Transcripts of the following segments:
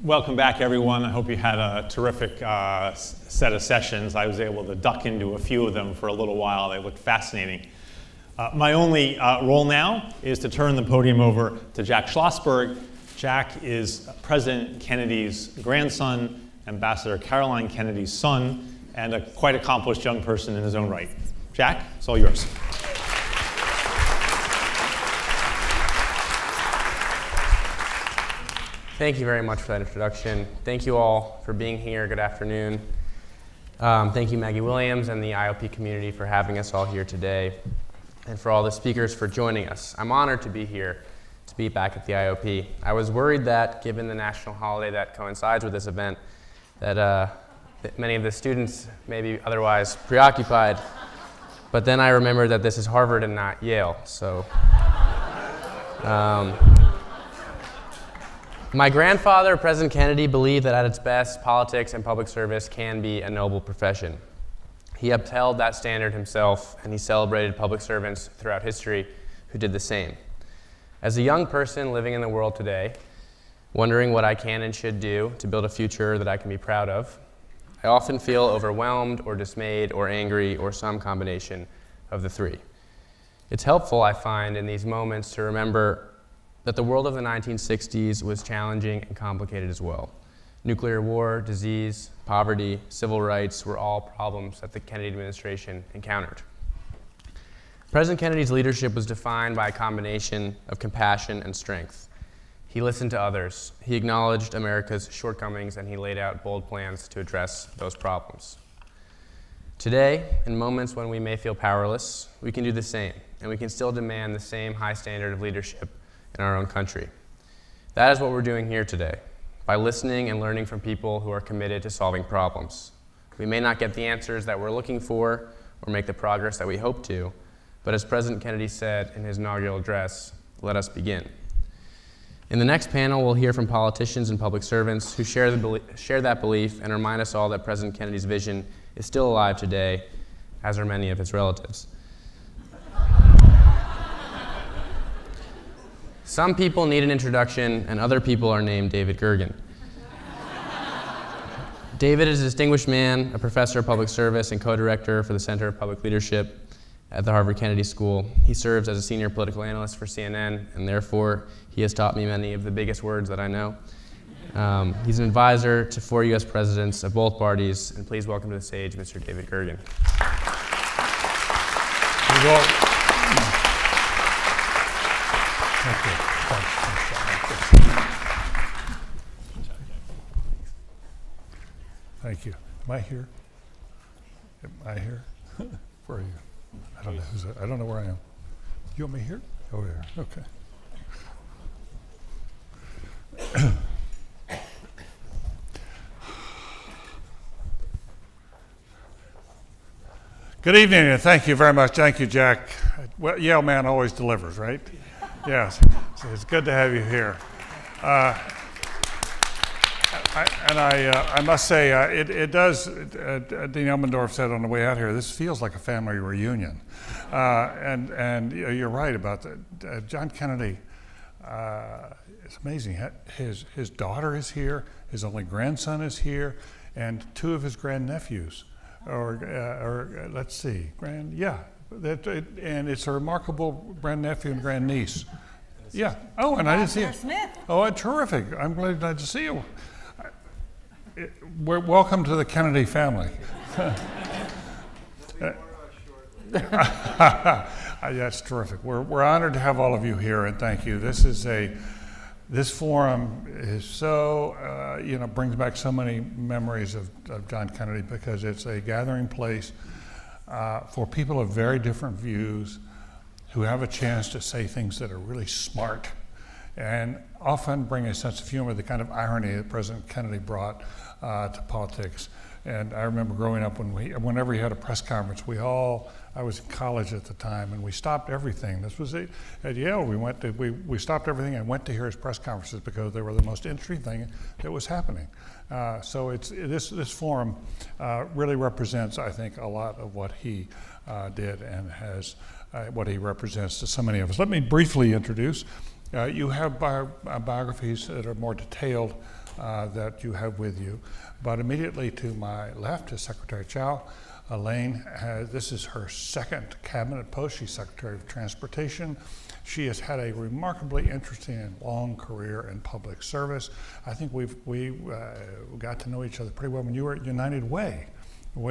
Welcome back, everyone. I hope you had a terrific set of sessions. I was able to duck into a few of them for a little while. They looked fascinating. My only role now is to turn the podium over to Jack Schlossberg. Jack is President Kennedy's grandson, Ambassador Caroline Kennedy's son, and a quite accomplished young person in his own right. Jack, it's all yours. Thank you very much for that introduction. Thank you all for being here. Good afternoon. Thank you, Maggie Williams, and the IOP community for having us all here today, and for all the speakers for joining us. I'm honored to be here, to be back at the IOP. I was worried that, given the national holiday that coincides with this event, that many of the students may be otherwise preoccupied. But then I remembered that this is Harvard and not Yale, so. My grandfather, President Kennedy, believed that at its best, politics and public service can be a noble profession. He upheld that standard himself, and he celebrated public servants throughout history who did the same. As a young person living in the world today, wondering what I can and should do to build a future that I can be proud of, I often feel overwhelmed or dismayed or angry or some combination of the three. It's helpful, I find, in these moments to remember that the world of the 1960s was challenging and complicated as well. Nuclear war, disease, poverty, civil rights were all problems that the Kennedy administration encountered. President Kennedy's leadership was defined by a combination of compassion and strength. He listened to others, he acknowledged America's shortcomings, and he laid out bold plans to address those problems. Today, in moments when we may feel powerless, we can do the same, and we can still demand the same high standard of leadership in our own country. That is what we're doing here today, by listening and learning from people who are committed to solving problems. We may not get the answers that we're looking for or make the progress that we hope to, but as President Kennedy said in his inaugural address, let us begin. In the next panel, we'll hear from politicians and public servants who share that belief and remind us all that President Kennedy's vision is still alive today, as are many of his relatives. Some people need an introduction, and other people are named David Gergen. David is a distinguished man, a professor of public service and co-director for the Center of Public Leadership at the Harvard Kennedy School. He serves as a senior political analyst for CNN, and therefore he has taught me many of the biggest words that I know. He's an advisor to 4 U.S. presidents of both parties, and please welcome to the stage Mr. David Gergen. Thank you. Am I here? Am I here? Where are you? I don't know. I don't know where I am. You want me here? Over here. Okay. Good evening, and thank you very much. Thank you, Jack. Well, Yale man always delivers, right? Yes. So it's good to have you here. I must say, it does, Dean Elmendorf said on the way out here, this feels like a family reunion. And you're right about that. John Kennedy, it's amazing. His daughter is here, his only grandson is here, and 2 of his grandnephews, or let's see, and it's a remarkable grandnephew and grandniece. Yeah. Oh, and I didn't see it. Smith. Oh, terrific. I'm glad to see you. Welcome to the Kennedy family. That's terrific. We're honored to have all of you here, and thank you. This forum is so brings back so many memories of John Kennedy, because it's a gathering place for people of very different views who have a chance to say things that are really smart and often bring a sense of humor, the kind of irony that President Kennedy brought to politics. And I remember growing up whenever he had a press conference, I was in college at the time, and we stopped everything. This was at Yale. We stopped everything and went to hear his press conferences because they were the most interesting thing that was happening. So this forum really represents, I think, a lot of what he did and has what he represents to so many of us. Let me briefly introduce. You have biographies that are more detailed that you have with you, but immediately to my left is Secretary Chao. Elaine, this is her second cabinet post. She's Secretary of Transportation. She has had a remarkably interesting and long career in public service. I think we got to know each other pretty well when you were at United way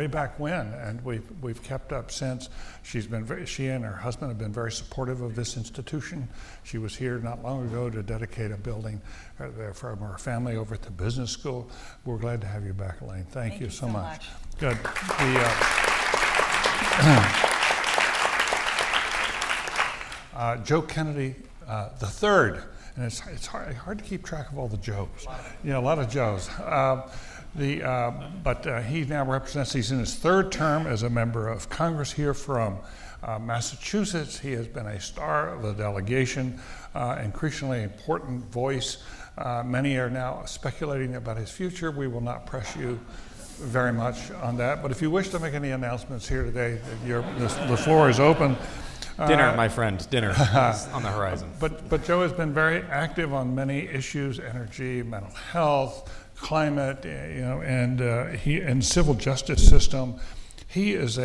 back when, and we've kept up since. She and her husband have been very supportive of this institution. She was here not long ago to dedicate a building from her family over at the business school. We're glad to have you back, Elaine. Thank you so much. Good. Joe Kennedy the third, and it's hard to keep track of all the Joes. Yeah, a lot of Joes. But he now represents, he's in his third term as a member of Congress here from Massachusetts. He has been a star of the delegation, increasingly important voice. Many are now speculating about his future. We will not press you very much on that, but if you wish to make any announcements here today, the floor is open. Dinner, my friend, dinner is on the horizon. But Joe has been very active on many issues: energy, mental health, climate, and civil justice system. He is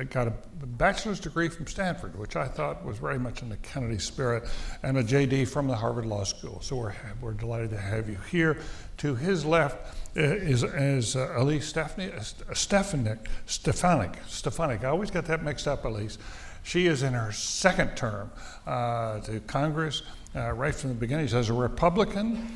got a bachelor's degree from Stanford, which I thought was very much in the Kennedy spirit, and a JD from the Harvard Law School. So we're delighted to have you here. To his left is Elise Stefanik. I always get that mixed up, Elise. She is in her second term to Congress right from the beginning. She's as a Republican.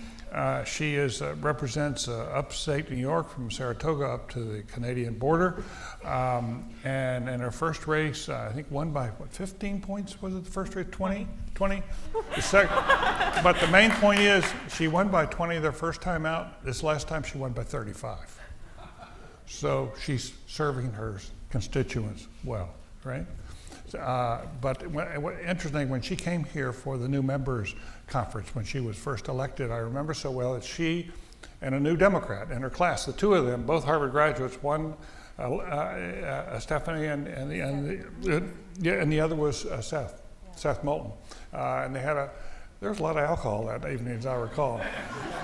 She represents upstate New York from Saratoga up to the Canadian border. And in her first race, I think won by, 15 points? Was it the first race? 20? But the main point is she won by 20 their first time out. This last time she won by 35. So she's serving her constituents well, right? But interesting, when she came here for the new members conference, when she was first elected, I remember so well that she and a new Democrat in her class, the two of them, both Harvard graduates, one Stephanie and the other was Seth Moulton, and there was a lot of alcohol that evening, as I recall.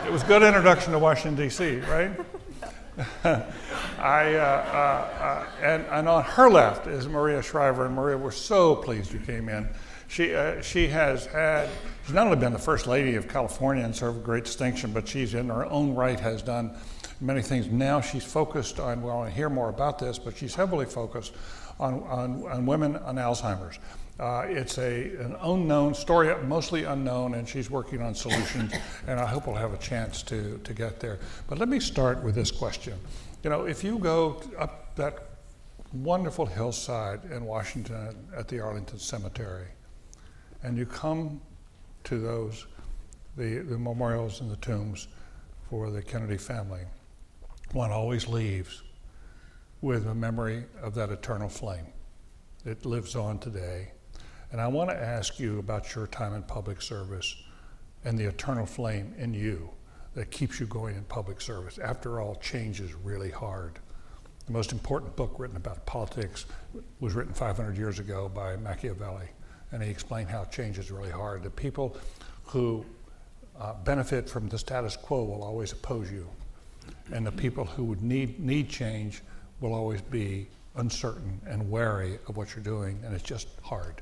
It was a good introduction to Washington D.C., right? And on her left is Maria Shriver, and Maria, we're so pleased you came in. She's not only been the First Lady of California and served with great distinction, but she's in her own right has done many things. Now she's focused on, well, I want to hear more about this, but she's heavily focused on women on Alzheimer's. It's an unknown story, mostly unknown, and she's working on solutions, and I hope we'll have a chance to get there. But let me start with this question. You know, if you go up that wonderful hillside in Washington at the Arlington Cemetery, and you come to the memorials and the tombs for the Kennedy family, one always leaves with a memory of that eternal flame. It lives on today. And I want to ask you about your time in public service and the eternal flame in you that keeps you going in public service. After all, change is really hard. The most important book written about politics was written 500 years ago by Machiavelli, and he explained how change is really hard. The people who benefit from the status quo will always oppose you, and the people who would need change will always be uncertain and wary of what you're doing, and it's just hard.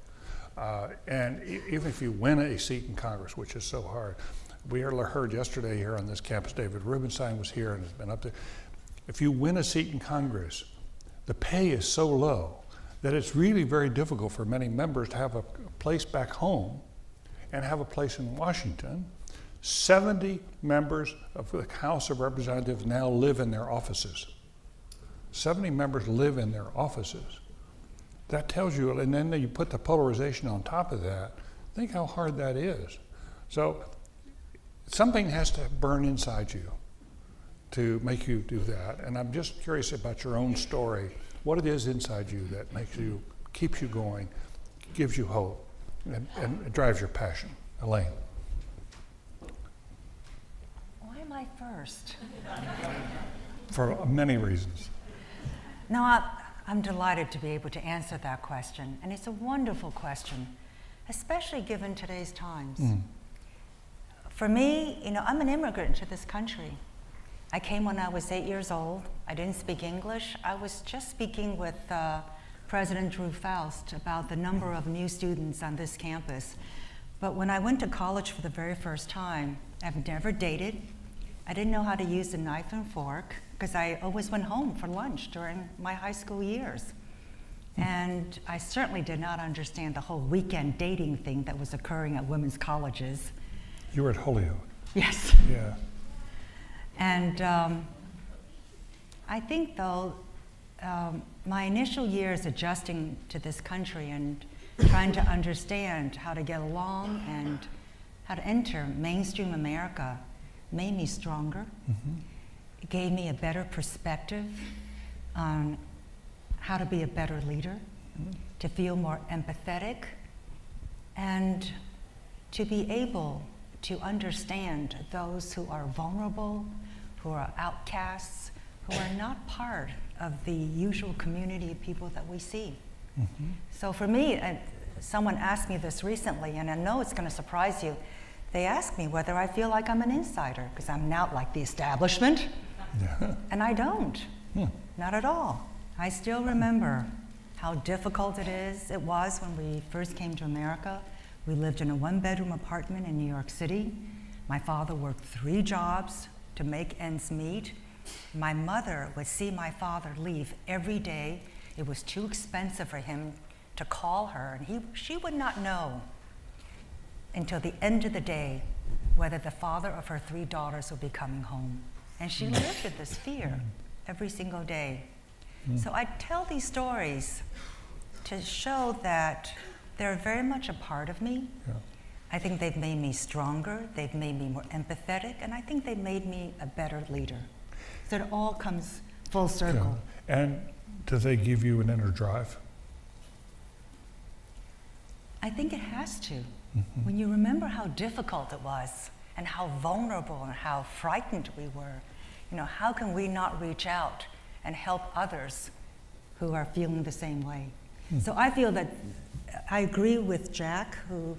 And even if you win a seat in Congress, which is so hard, we heard yesterday here on this campus, David Rubenstein was here and has been up there. If you win a seat in Congress, the pay is so low that it's really very difficult for many members to have a place back home and have a place in Washington. 70 members of the House of Representatives now live in their offices. 70 members live in their offices. That tells you, and then you put the polarization on top of that, think how hard that is. So something has to burn inside you to make you do that. And I'm just curious about your own story, what it is inside you that keeps you going, gives you hope, and drives your passion. Elaine. Why am I first? For many reasons. No, I'm delighted to be able to answer that question, and it's a wonderful question, especially given today's times. For me, I'm an immigrant to this country. I came when I was 8 years old. I didn't speak English. I was just speaking with President Drew Faust about the number of new students on this campus. But when I went to college for the very first time, I've never dated. I didn't know how to use a knife and fork because I always went home for lunch during my high school years. And I certainly did not understand the whole weekend dating thing that was occurring at women's colleges. You were at Holyoke. Yes. Yeah. And I think, though, my initial years adjusting to this country and trying to understand how to get along and how to enter mainstream America made me stronger. It gave me a better perspective on how to be a better leader, to feel more empathetic, and to be able to understand those who are vulnerable, who are outcasts, who are not part of the usual community of people that we see. So for me, someone asked me this recently, and I know it's going to surprise you. They asked me whether I feel like I'm an insider, because I'm not like the establishment, and I don't, not at all. I still remember how difficult it was when we first came to America. We lived in a one-bedroom apartment in New York City. My father worked 3 jobs to make ends meet. My mother would see my father leave every day. It was too expensive for him to call her, and she would not know until the end of the day whether the father of her 3 daughters would be coming home. And she lived with this fear every single day. So I tell these stories to show that they're very much a part of me. I think they've made me stronger, they've made me more empathetic, and I think they've made me a better leader. So it all comes full circle. And do they give you an inner drive? I think it has to. When you remember how difficult it was and how vulnerable and how frightened we were, how can we not reach out and help others who are feeling the same way? So I feel that I agree with Jack, who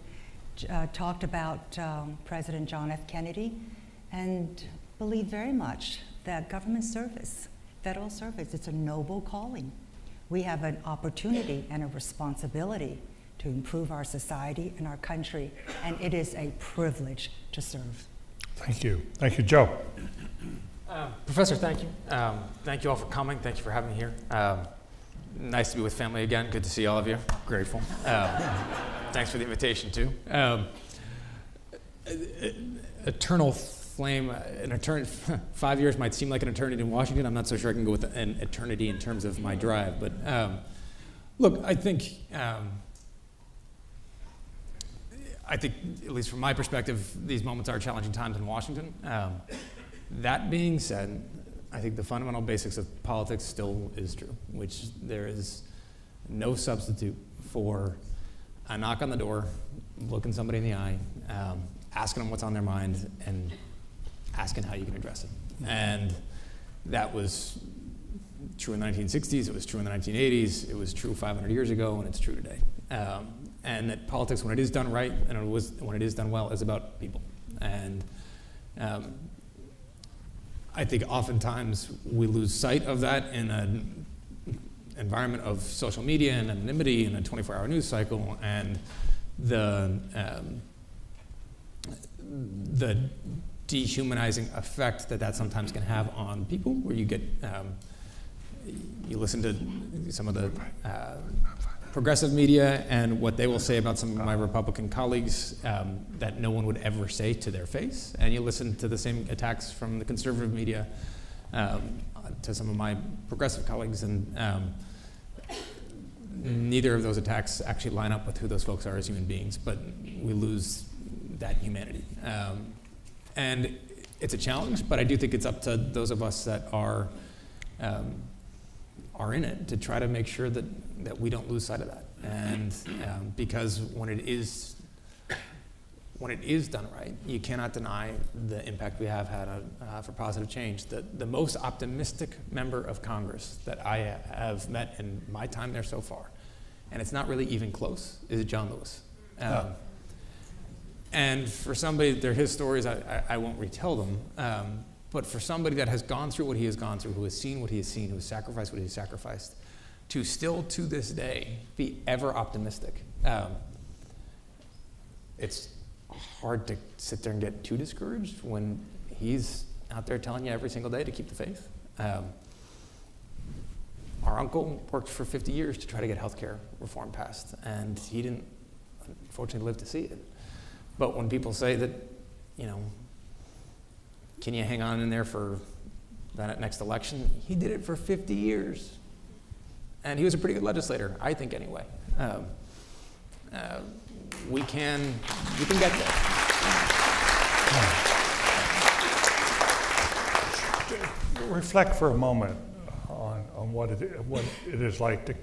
talked about President John F. Kennedy, and believe very much that government service, federal service, it's a noble calling. We have an opportunity and a responsibility to improve our society and our country, and it is a privilege to serve. Thank you. Thank you, Joe. Professor, thank you. Thank you all for coming. Thank you for having me here. Nice to be with family again. Good to see all of you. Grateful. Thanks for the invitation, too. Eternal flame, 5 years might seem like an eternity in Washington. I'm not so sure I can go with an eternity in terms of my drive. But look, I think, at least from my perspective, these moments are challenging times in Washington. That being said, I think the fundamental basics of politics still is true, which there is no substitute for a knock on the door, looking somebody in the eye, asking them what's on their mind, and asking how you can address it. And that was true in the 1960s, it was true in the 1980s, it was true 500 years ago, and it's true today. And that politics, when it is done right, and when it is done well, is about people. And I think oftentimes we lose sight of that in an environment of social media and anonymity and a 24-hour news cycle, and the dehumanizing effect that sometimes can have on people, where you get, you listen to some of the progressive media and what they will say about some of my Republican colleagues that no one would ever say to their face, and you listen to the same attacks from the conservative media to some of my progressive colleagues, and neither of those attacks actually line up with who those folks are as human beings, but we lose that humanity. And it's a challenge, but I do think it's up to those of us that are in it to try to make sure that we don't lose sight of that. And because when when it is done right, you cannot deny the impact we have had for positive change. The most optimistic member of Congress that I have met in my time there so far, and it's not really even close, is John Lewis. And for somebody, they're his stories, I won't retell them, but for somebody that has gone through what he has gone through, who has seen what he has seen, who has sacrificed what he has sacrificed, to still to this day be ever optimistic, it's hard to sit there and get too discouraged when he's out there telling you every single day to keep the faith. Our uncle worked for 50 years to try to get healthcare reform passed, and he didn't, unfortunately, live to see it. But when people say that, you know, can you hang on in there for that next election? He did it for 50 years. And he was a pretty good legislator, I think, anyway. We can get there. Reflect for a moment on what it is like to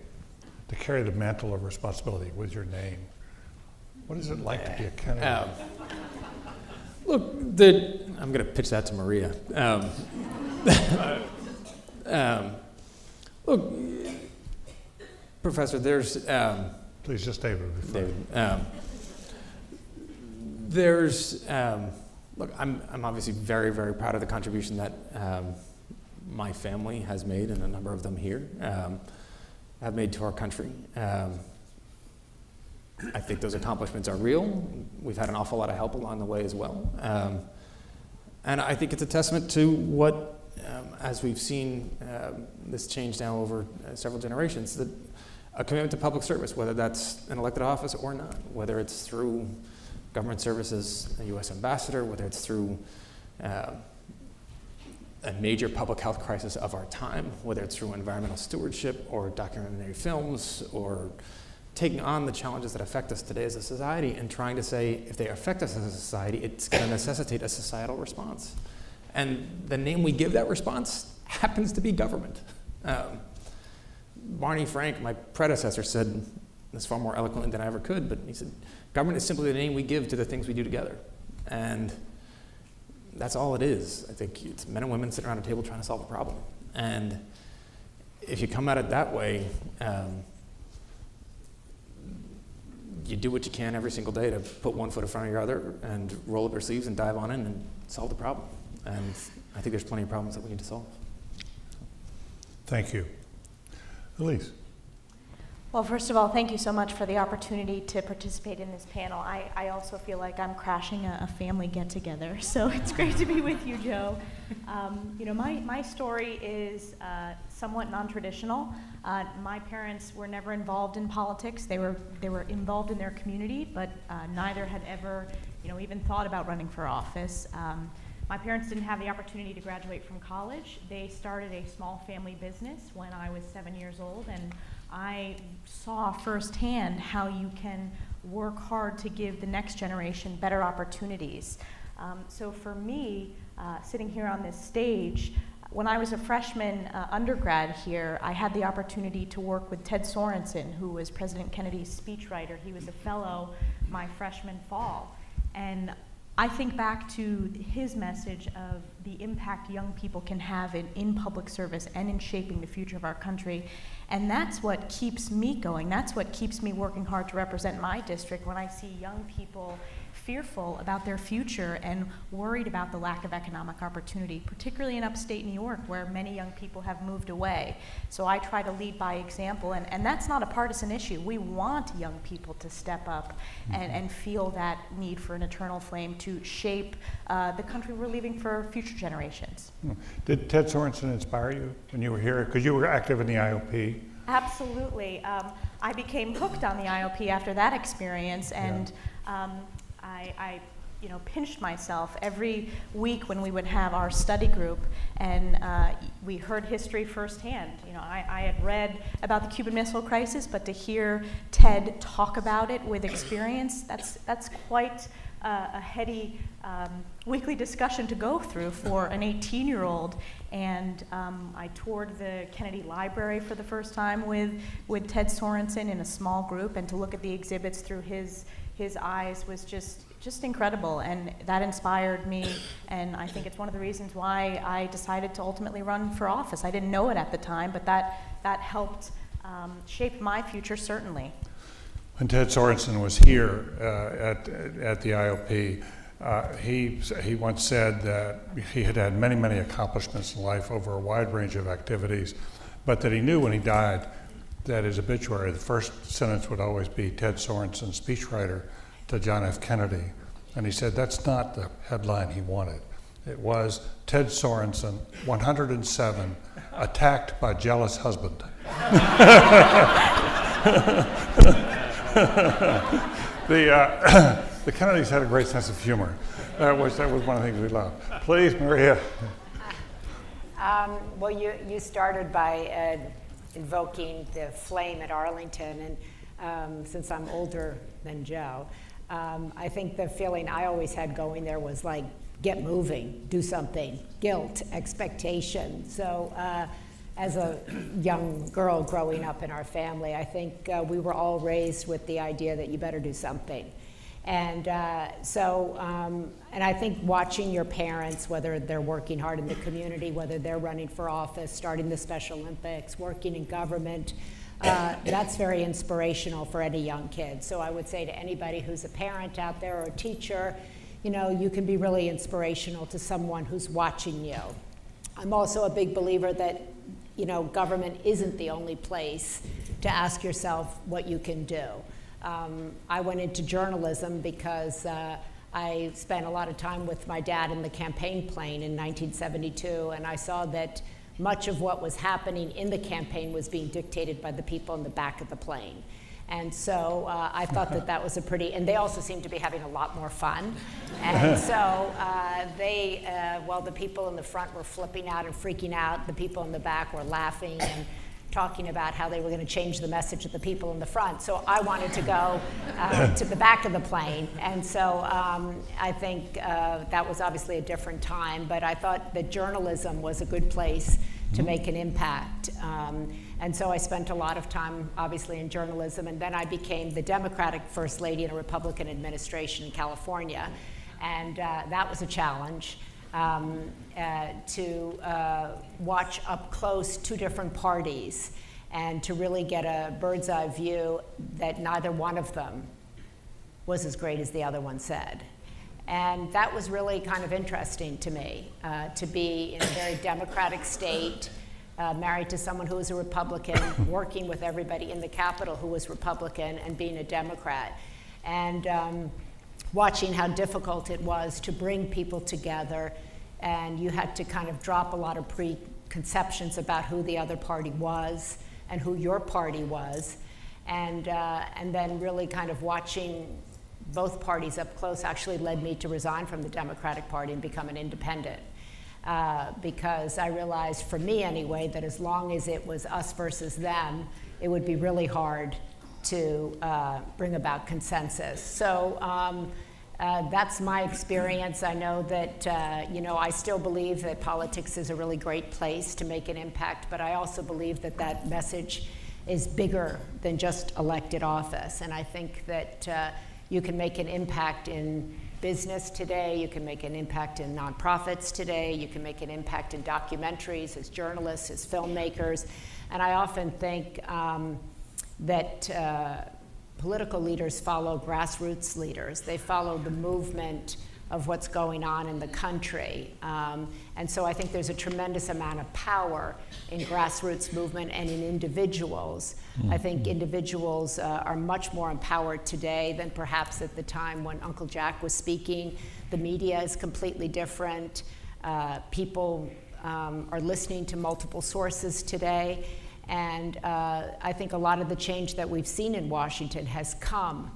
carry the mantle of responsibility with your name. What is it like to be a candidate? Look, I'm going to pitch that to Maria. Look, Professor, there's... Please just stay with me. Look, I'm obviously very, very proud of the contribution that my family has made, and a number of them here have made to our country. I think those accomplishments are real. We've had an awful lot of help along the way as well. And I think it's a testament to what, as we've seen this change now over several generations, that a commitment to public service, whether that's an elected office or not, whether it's through government services, a U.S. ambassador, whether it's through a major public health crisis of our time, whether it's through environmental stewardship or documentary films or taking on the challenges that affect us today as a society and trying to say, if they affect us as a society, it's going to necessitate a societal response. And the name we give that response happens to be government. Barney Frank, my predecessor, said this far more eloquently than I ever could, but he said, government is simply the name we give to the things we do together. And that's all it is. I think it's men and women sitting around a table trying to solve a problem. And if you come at it that way, you do what you can every single day to put one foot in front of your other and roll up your sleeves and dive on in and solve the problem. And I think there's plenty of problems that we need to solve. Thank you. Elise. Well, first of all, thank you so much for the opportunity to participate in this panel. I also feel like I'm crashing a family get-together, so it's great to be with you, Joe. You know, my story is somewhat non-traditional. My parents were never involved in politics. They were involved in their community, but neither had ever, you know, even thought about running for office. My parents didn't have the opportunity to graduate from college. They started a small family business when I was 7 years old, and I saw firsthand how you can work hard to give the next generation better opportunities. So for me, sitting here on this stage, when I was a freshman undergrad here, I had the opportunity to work with Ted Sorensen, who was President Kennedy's speechwriter. He was a fellow my freshman fall. And I think back to his message of the impact young people can have in public service and in shaping the future of our country. And that's what keeps me going. That's what keeps me working hard to represent my district when I see young people fearful about their future and worried about the lack of economic opportunity, particularly in upstate New York, where many young people have moved away. So I try to lead by example, and that's not a partisan issue. We want young people to step up and feel that need for an eternal flame to shape the country we're leaving for future generations. Did Ted Sorensen inspire you when you were here? Because you were active in the IOP. Absolutely. I became hooked on the IOP after that experience, and I pinched myself every week when we would have our study group, and we heard history firsthand. You know, I had read about the Cuban Missile Crisis, but to hear Ted talk about it with experience, that's quite a heady weekly discussion to go through for an 18-year-old. And I toured the Kennedy Library for the first time with Ted Sorensen in a small group, and to look at the exhibits through his his eyes was just incredible, and that inspired me, and I think it's one of the reasons why I decided to ultimately run for office. I didn't know it at the time, but that helped shape my future, certainly. When Ted Sorensen was here at the IOP, he once said that he had had many, many accomplishments in life over a wide range of activities, but that he knew when he died that his obituary, the first sentence would always be Ted Sorensen, speechwriter to John F. Kennedy. And he said that's not the headline he wanted. It was Ted Sorensen, 107, attacked by jealous husband. The Kennedys had a great sense of humor. That was one of the things we loved. Please, Maria. Well, you started by invoking the flame at Arlington, and since I'm older than Joe, I think the feeling I always had going there was like, get moving, do something, guilt, expectation. So as a young girl growing up in our family, I think we were all raised with the idea that you better do something. And and I think watching your parents, whether they're working hard in the community, whether they're running for office, starting the Special Olympics, working in government, that's very inspirational for any young kid. So I would say to anybody who's a parent out there or a teacher, you know, you can be really inspirational to someone who's watching you. I'm also a big believer that, you know, government isn't the only place to ask yourself what you can do. I went into journalism because I spent a lot of time with my dad in the campaign plane in 1972, and I saw that much of what was happening in the campaign was being dictated by the people in the back of the plane. And so I thought that that was a pretty, and they also seemed to be having a lot more fun. And so well, the people in the front were flipping out and freaking out. The people in the back were laughing and talking about how they were going to change the message of the people in the front. So I wanted to go to the back of the plane. And so I think that was obviously a different time, but I thought that journalism was a good place to make an impact. And so I spent a lot of time, obviously, in journalism, and then I became the Democratic First Lady in a Republican administration in California. And that was a challenge. To watch up close two different parties and to really get a bird's eye view that neither one of them was as great as the other one said. And that was really kind of interesting to me, to be in a very democratic state, married to someone who was a Republican, working with everybody in the Capitol who was Republican, and being a Democrat. And watching how difficult it was to bring people together, and you had to kind of drop a lot of preconceptions about who the other party was and who your party was, and then really kind of watching both parties up close actually led me to resign from the Democratic Party and become an independent, because I realized, for me anyway, that as long as it was us versus them, it would be really hard to bring about consensus. So that's my experience. I know that, you know, I still believe that politics is a really great place to make an impact, but I also believe that that message is bigger than just elected office. And I think that you can make an impact in business today, you can make an impact in nonprofits today, you can make an impact in documentaries, as journalists, as filmmakers. And I often think that political leaders follow grassroots leaders. They follow the movement of what's going on in the country. And so I think there's a tremendous amount of power in grassroots movement and in individuals. I think individuals are much more empowered today than perhaps at the time when Uncle Jack was speaking. The media is completely different. People are listening to multiple sources today. And I think a lot of the change that we've seen in Washington has come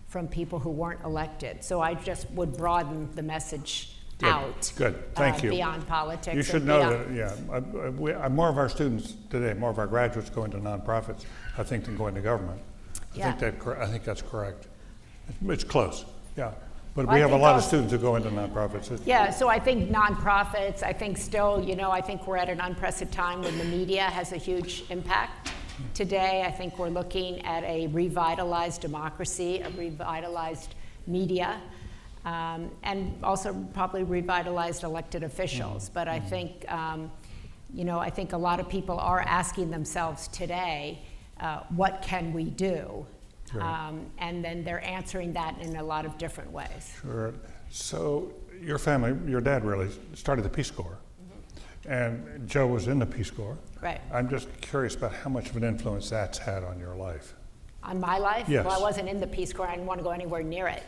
from people who weren't elected. So I just would broaden the message out. Good, thank you. Beyond politics. You should know that, yeah, more of our students today, more of our graduates go into nonprofits, I think, than go into government. I think that's correct. It's close, yeah. But we have a lot of students who go into nonprofits. Yeah, so I think nonprofits, I think still, you know, I think we're at an unprecedented time when the media has a huge impact Today, I think we're looking at a revitalized democracy, a revitalized media, and also probably revitalized elected officials. But I think, I think a lot of people are asking themselves today, what can we do? Right. And then they're answering that in a lot of different ways. Sure. So your family, your dad really started the Peace Corps, and Joe was in the Peace Corps. Right. I'm just curious about how much of an influence that's had on your life. On my life? Yes. Well, I wasn't in the Peace Corps. I didn't want to go anywhere near it.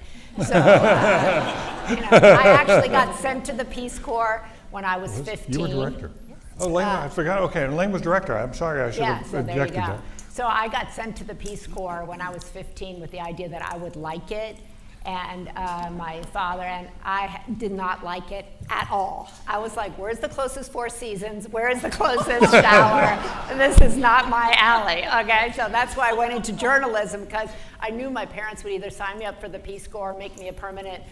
So, I actually got sent to the Peace Corps when I was 15. You were director. Oh, Elaine, I forgot. Okay, Elaine was director. I'm sorry, I should have objected that. So I got sent to the Peace Corps when I was 15 with the idea that I would like it. And my father and I did not like it at all. I was like, where's the closest Four Seasons? Where is the closest shower? This is not my alley, okay? So that's why I went into journalism, because I knew my parents would either sign me up for the Peace Corps or make me a permanent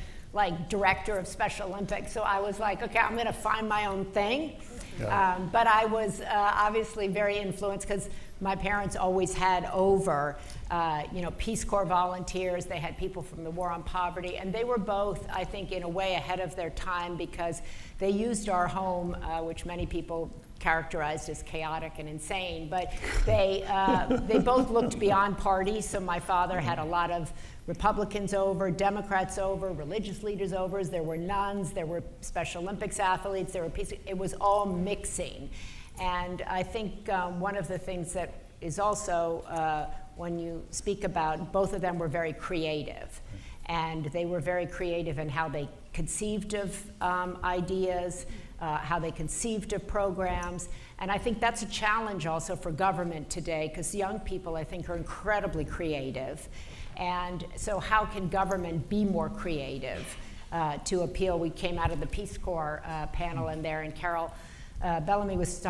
director of Special Olympics. So I was like, okay, I'm gonna find my own thing. Yeah. But I was obviously very influenced because my parents always had over, Peace Corps volunteers. They had people from the War on Poverty, and they were both, I think, in a way ahead of their time because they used our home, which many people characterized as chaotic and insane, but they both looked beyond parties. So my father had a lot of Republicans over, Democrats over, religious leaders over. There were nuns, there were Special Olympics athletes, there were it was all mixing. And I think one of the things that is also, when you speak about, both of them were very creative. And they were very creative in how they conceived of ideas, how they conceived of programs. And I think that's a challenge also for government today, because young people, I think, are incredibly creative. And so how can government be more creative to appeal? We came out of the Peace Corps panel in there, and Carol Bellamy was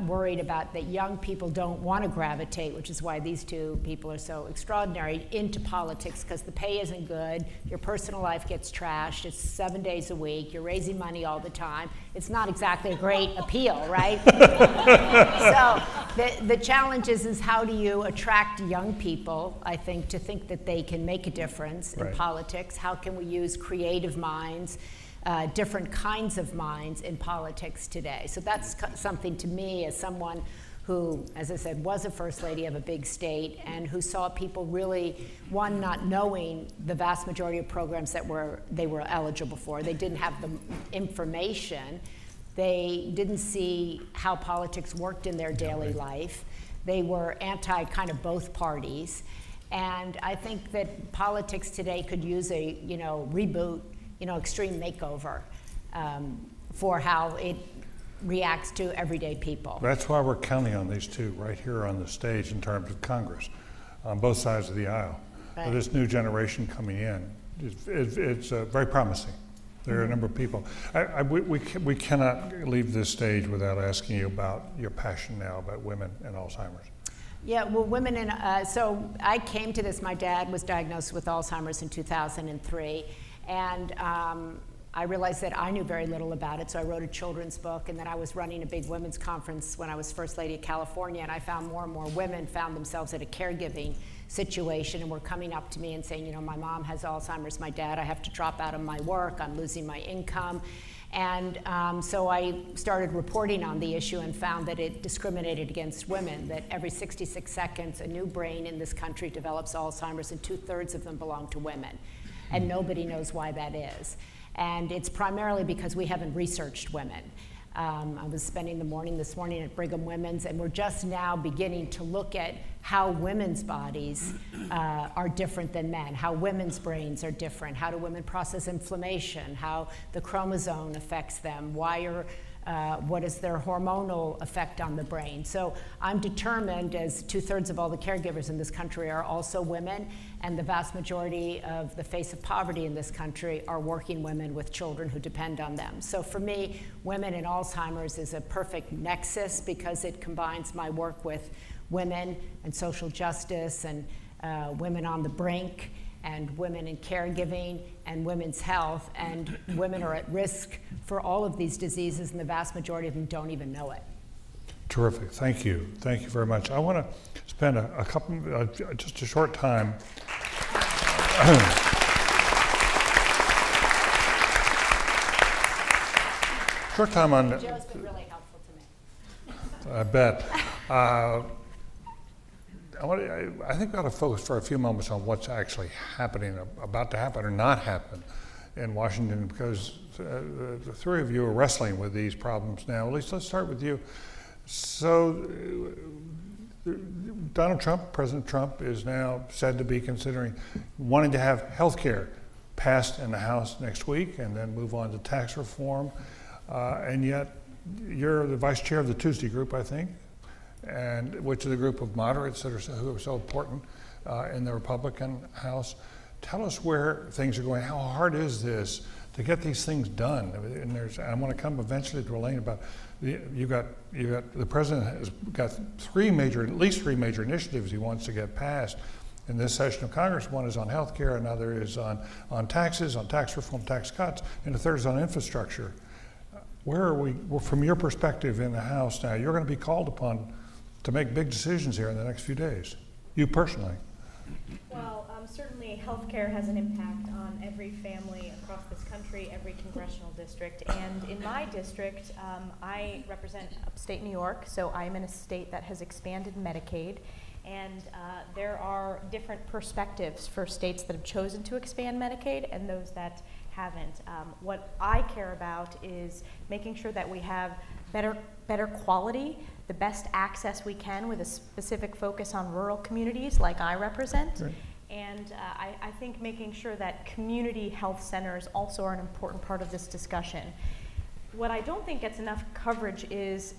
worried about that young people don't want to gravitate, which is why these two people are so extraordinary, into politics, because the pay isn't good, your personal life gets trashed, it's 7 days a week, you're raising money all the time. It's not exactly a great appeal, right? So the challenge is how do you attract young people, I think, to think that they can make a difference in politics? How can we use creative minds, different kinds of minds in politics today? So that's something to me as someone who, as I said, was a first lady of a big state and who saw people really, one, not knowing the vast majority of programs that they were eligible for. They didn't have the information. They didn't see how politics worked in their daily life. They were anti kind of both parties. And I think that politics today could use a reboot, extreme makeover for how it reacts to everyday people. That's why we're counting on these two right here on the stage in terms of Congress, on both sides of the aisle. Right. This new generation coming in, it's very promising. There are a number of people. We cannot leave this stage without asking you about your passion now about women and Alzheimer's. Yeah, well, women in, so I came to this, my dad was diagnosed with Alzheimer's in 2003. And I realized that I knew very little about it, so I wrote a children's book, and then I was running a big women's conference when I was First Lady of California, and I found more and more women found themselves at a caregiving situation and were coming up to me and saying, my mom has Alzheimer's, my dad, I have to drop out of my work, I'm losing my income. And so I started reporting on the issue and found that it discriminated against women, that every 66 seconds a new brain in this country develops Alzheimer's, and 2/3 of them belong to women. And nobody knows why that is. And it's primarily because we haven't researched women. I was spending the morning this morning at Brigham Women's, and we're just now beginning to look at how women's bodies are different than men, how women's brains are different, how do women process inflammation, how the chromosome affects them, what is their hormonal effect on the brain. So I'm determined, as 2/3 of all the caregivers in this country are also women, and the vast majority of the face of poverty in this country are working women with children who depend on them. So for me, women and Alzheimer's is a perfect nexus because it combines my work with women and social justice and women on the brink, and women in caregiving and women's health, and women are at risk for all of these diseases, and the vast majority of them don't even know it. Terrific. Thank you. Thank you very much. I want to spend a couple, just a short time. Short time on. Joe's been really helpful to me. I bet. I think we ought to focus for a few moments on what's actually happening, about to happen or not happen in Washington, because the three of you are wrestling with these problems now. Elise, let's start with you. So Donald Trump, President Trump, is now said to be considering wanting to have health care passed in the House next week and then move on to tax reform. And yet you're the vice chair of the Tuesday group, I think, and which is a group of moderates that who are so important in the Republican House. Tell us where things are going. How hard is this to get these things done? And I want to come eventually to Elaine about the president has got at least three major initiatives he wants to get passed in this session of Congress. One is on health care, another is on taxes, on tax reform, tax cuts, and the third is on infrastructure. Where are we, from your perspective in the House now? You're going to be called upon to make big decisions here in the next few days, you personally. Well, certainly healthcare has an impact on every family across this country, every congressional district. And in my district, I represent upstate New York, so I'm in a state that has expanded Medicaid. And there are different perspectives for states that have chosen to expand Medicaid and those that haven't. What I care about is making sure that we have better quality, the best access we can with a specific focus on rural communities like I represent. Right. And I think making sure that community health centers also are an important part of this discussion. What I don't think gets enough coverage is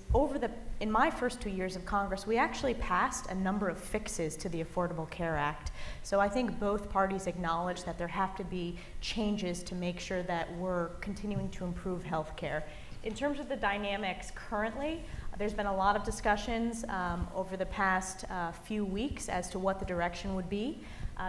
in my first 2 years of Congress, we actually passed a number of fixes to the Affordable Care Act. So I think both parties acknowledge that there have to be changes to make sure that we're continuing to improve health care. In terms of the dynamics currently, there's been a lot of discussions over the past few weeks as to what the direction would be.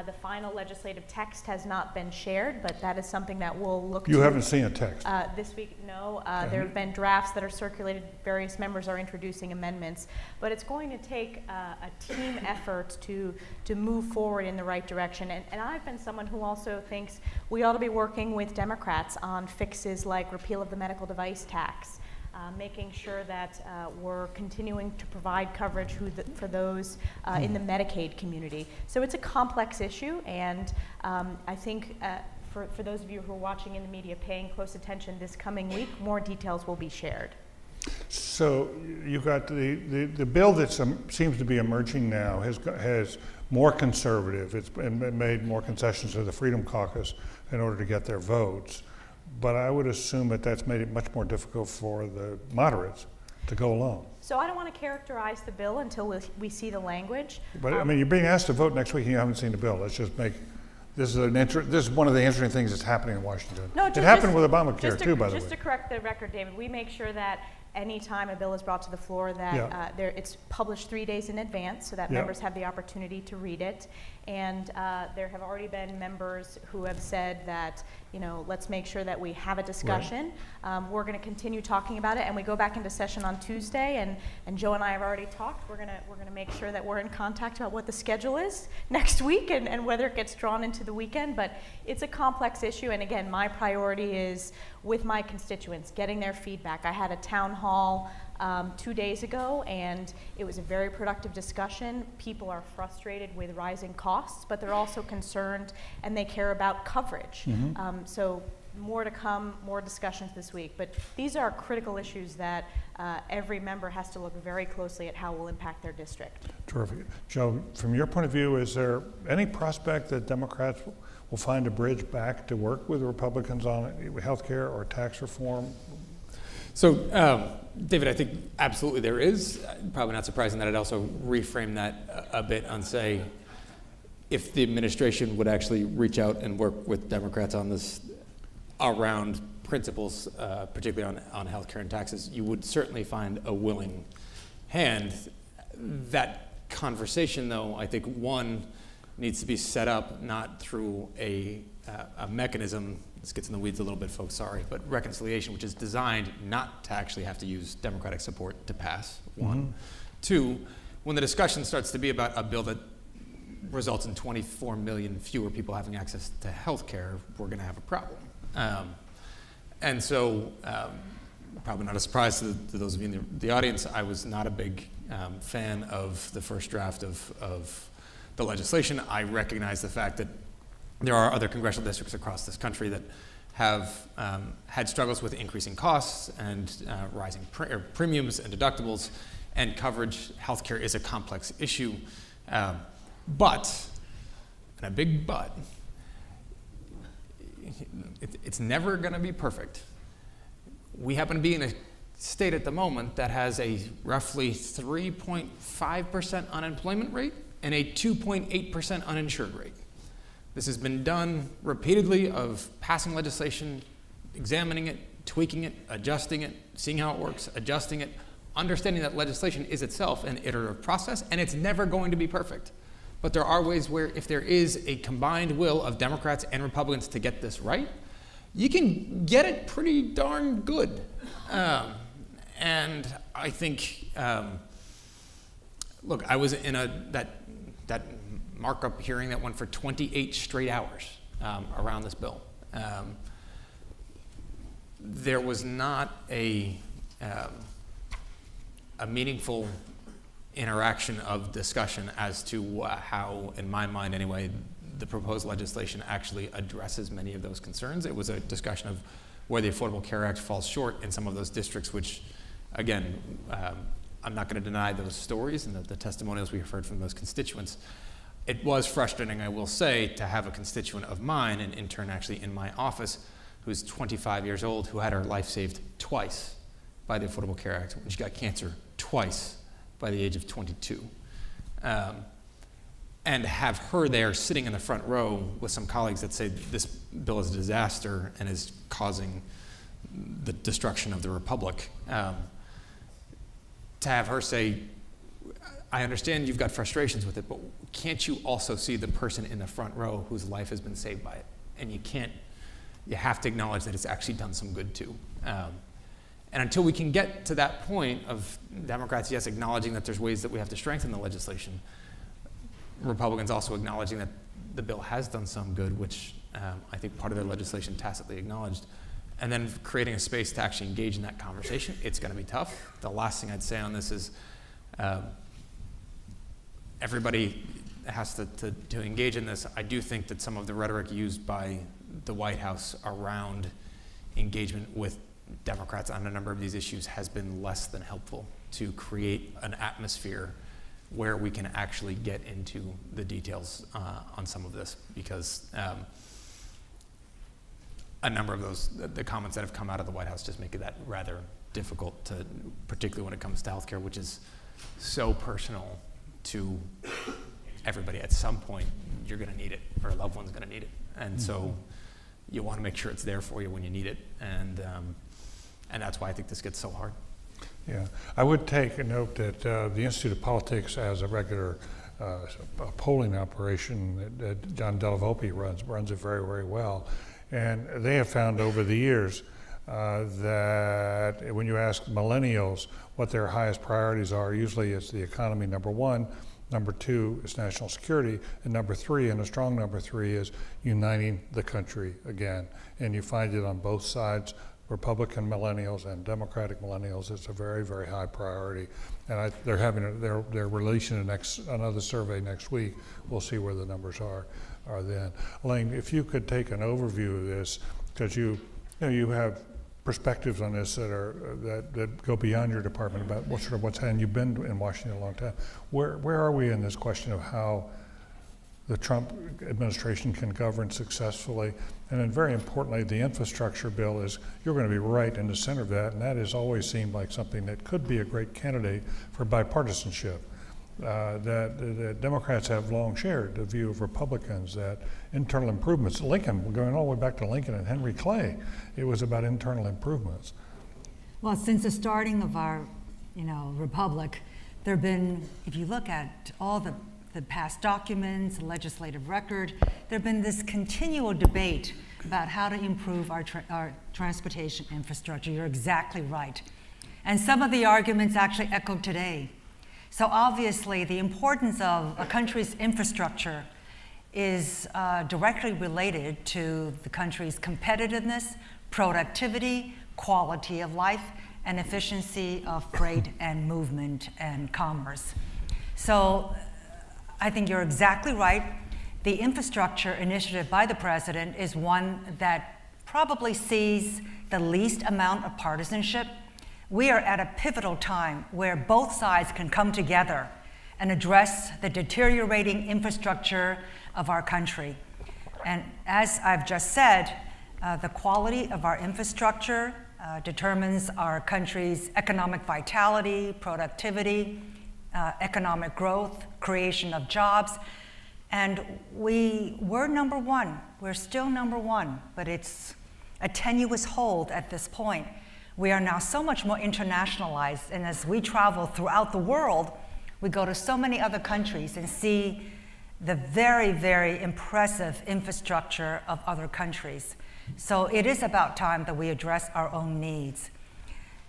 The final legislative text has not been shared, but that is something that we'll look to. You haven't seen a text? This week, no. There have been drafts that are circulated. Various members are introducing amendments. But it's going to take a team effort to move forward in the right direction. And I've been someone who also thinks we ought to be working with Democrats on fixes like repeal of the medical device tax. Making sure that we're continuing to provide coverage for those in the Medicaid community. So it's a complex issue, and I think for those of you who are watching in the media, paying close attention this coming week, more details will be shared. So you've got the bill that seems to be emerging now has more conservative. It's made more concessions to the Freedom Caucus in order to get their votes. But I would assume that that's made it much more difficult for the moderates to go along. So I don't want to characterize the bill until we see the language. But I mean, you're being asked to vote next week and you haven't seen the bill. Let's just make, this is one of the interesting things that's happening in Washington. No, it happened with Obamacare too, by the way. Just to correct the record, David, we make sure that any time a bill is brought to the floor that it's published 3 days in advance so that members have the opportunity to read it. And there have already been members who have said that, let's make sure that we have a discussion. Right. We're going to continue talking about it, and we go back into session on Tuesday, and Joe and I have already talked. We're going to make sure that we're in contact about what the schedule is next week and whether it gets drawn into the weekend. But it's a complex issue, and again, my priority is with my constituents, getting their feedback. I had a town hall 2 days ago, and it was a very productive discussion. People are frustrated with rising costs, but they're also concerned and they care about coverage. Mm-hmm. So more to come, more discussions this week. But these are critical issues that every member has to look very closely at how will impact their district. Terrific. Joe, from your point of view, is there any prospect that Democrats will find a bridge back to work with Republicans on health care or tax reform? So, David, I think absolutely there is. Probably not surprising that I'd also reframe that a bit and say, if the administration would actually reach out and work with Democrats on this around principles, particularly on healthcare and taxes, you would certainly find a willing hand. That conversation, though, I think one needs to be set up not through a a mechanism, this gets in the weeds a little bit, folks, sorry, but reconciliation, which is designed not to actually have to use Democratic support to pass, one. Two, when the discussion starts to be about a bill that results in 24 million fewer people having access to health care, we're going to have a problem. And so, probably not a surprise to those of you in the audience, I was not a big fan of the first draft of the legislation. I recognize the fact that there are other congressional districts across this country that have had struggles with increasing costs and rising premiums and deductibles, and coverage. Healthcare is a complex issue. But, and a big but, it's never going to be perfect. We happen to be in a state at the moment that has a roughly 3.5% unemployment rate and a 2.8% uninsured rate. This has been done repeatedly of passing legislation, examining it, tweaking it, adjusting it, seeing how it works, adjusting it, understanding that legislation is itself an iterative process, and it's never going to be perfect. But there are ways where if there is a combined will of Democrats and Republicans to get this right, you can get it pretty darn good. And I think, look, I was in that markup hearing that went for 28 straight hours around this bill. There was not a meaningful interaction of discussion as to how, in my mind anyway, the proposed legislation actually addresses many of those concerns. It was a discussion of where the Affordable Care Act falls short in some of those districts, which, again, I'm not going to deny those stories and the testimonials we've heard from those constituents. It was frustrating, I will say, to have a constituent of mine, an intern actually in my office, who's 25 years old, who had her life saved twice by the Affordable Care Act when she got cancer twice by the age of 22. And have her there sitting in the front row with some colleagues that say this bill is a disaster and is causing the destruction of the republic. To have her say, I understand you've got frustrations with it, but can't you also see the person in the front row whose life has been saved by it? And you have to acknowledge that it's actually done some good too. And until we can get to that point of Democrats, yes, acknowledging that there's ways that we have to strengthen the legislation, Republicans also acknowledging that the bill has done some good, which I think part of their legislation tacitly acknowledged, and then creating a space to actually engage in that conversation, it's going to be tough. The last thing I'd say on this is everybody has to engage in this. I do think that some of the rhetoric used by the White House around engagement with Democrats on a number of these issues has been less than helpful to create an atmosphere where we can actually get into the details on some of this, because a number of the comments that have come out of the White House just make that rather difficult, particularly when it comes to healthcare, which is so personal to everybody. At some point, you're going to need it, or a loved one's going to need it, and so you want to make sure it's there for you when you need it, and that's why I think this gets so hard. Yeah, I would take a note that the Institute of Politics has a regular polling operation that John Delavolpe runs it very, very well. And they have found over the years that when you ask millennials what their highest priorities are, usually it's the economy, number one. Number two is national security. And number three, and a strong number three, is uniting the country again. And you find it on both sides. Republican millennials and Democratic millennials, it's a very, very high priority. And they're releasing another survey next week. We'll see where the numbers are then. Elaine, if you could take an overview of this, because you have perspectives on this that go beyond your department about what's happening. You've been in Washington a long time. Where are we in this question of how the Trump administration can govern successfully? And then very importantly, the infrastructure bill you're going to be right in the center of that, and that has always seemed like something that could be a great candidate for bipartisanship. That Democrats have long shared the view of Republicans that internal improvements, Lincoln, going all the way back to Lincoln and Henry Clay, it was about internal improvements. Well, since the starting of our, republic, there have been, if you look at all the the past documents, the legislative record, there's been this continual debate about how to improve our transportation infrastructure. You're exactly right. And some of the arguments actually echoed today. So obviously, the importance of a country's infrastructure is directly related to the country's competitiveness, productivity, quality of life, and efficiency of freight and movement and commerce. So I think you're exactly right. The infrastructure initiative by the president is one that probably sees the least amount of partisanship. We are at a pivotal time where both sides can come together and address the deteriorating infrastructure of our country. And as I've just said, the quality of our infrastructure determines our country's economic vitality, productivity, economic growth, creation of jobs. And we were number one. We're still number one, but it's a tenuous hold at this point. We are now so much more internationalized, and as we travel throughout the world, we go to so many other countries and see the very, very impressive infrastructure of other countries. So it is about time that we address our own needs.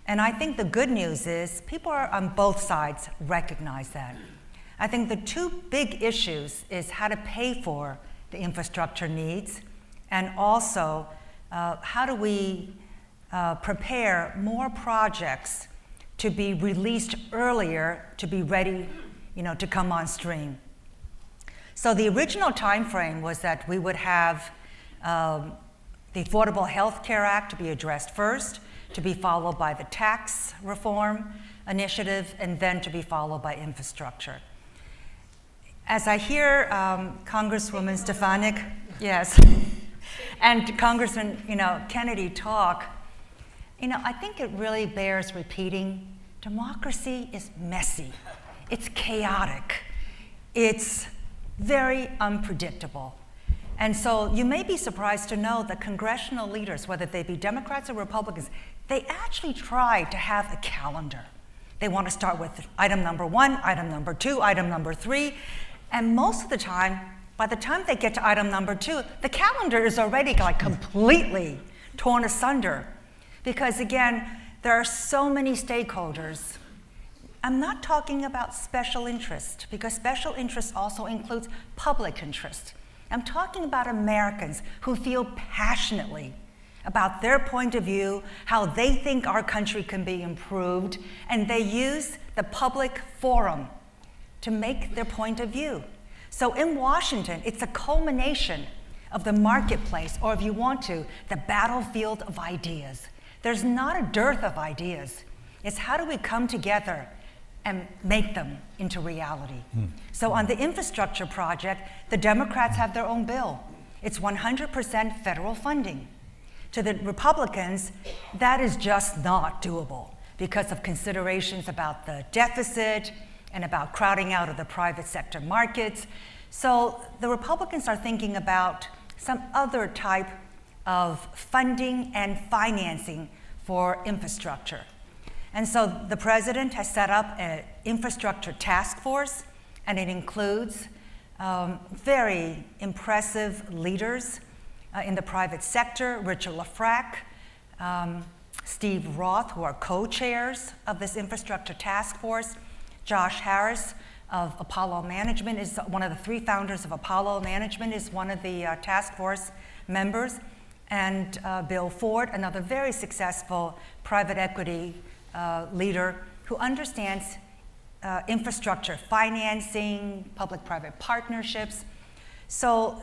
And I think the good news is people are on both sides recognize that. I think the two big issues is how to pay for the infrastructure needs, and also how do we prepare more projects to be released earlier to be ready, to come on stream. So the original time frame was that we would have the Affordable Health Care Act to be addressed first, to be followed by the tax reform initiative, and then to be followed by infrastructure. As I hear Congresswoman Stefanik, yes, and Congressman Kennedy talk, I think it really bears repeating. Democracy is messy, it's chaotic, it's very unpredictable. And so you may be surprised to know that congressional leaders, whether they be Democrats or Republicans, they actually try to have a calendar. They want to start with item number 1, item number 2, item number 3, and most of the time, by the time they get to item number 2, the calendar is already completely torn asunder. Because again, there are so many stakeholders. I'm not talking about special interest, because special interest also includes public interest. I'm talking about Americans who feel passionately about their point of view, how they think our country can be improved, and they use the public forum to make their point of view. So in Washington, it's a culmination of the marketplace, or if you want to, the battlefield of ideas. There's not a dearth of ideas. It's how do we come together and make them into reality. So on the infrastructure project, the Democrats have their own bill. It's 100% federal funding. To the Republicans, that is just not doable because of considerations about the deficit and about crowding out of the private sector markets. So the Republicans are thinking about some other type of funding and financing for infrastructure. And so the president has set up an infrastructure task force, and it includes very impressive leaders in the private sector, Richard Lafrac, Steve Roth, who are co-chairs of this infrastructure task force. Josh Harris of Apollo Management is one of the 3 founders of Apollo Management, is one of the task force members. And Bill Ford, another very successful private equity leader who understands infrastructure financing, public-private partnerships. So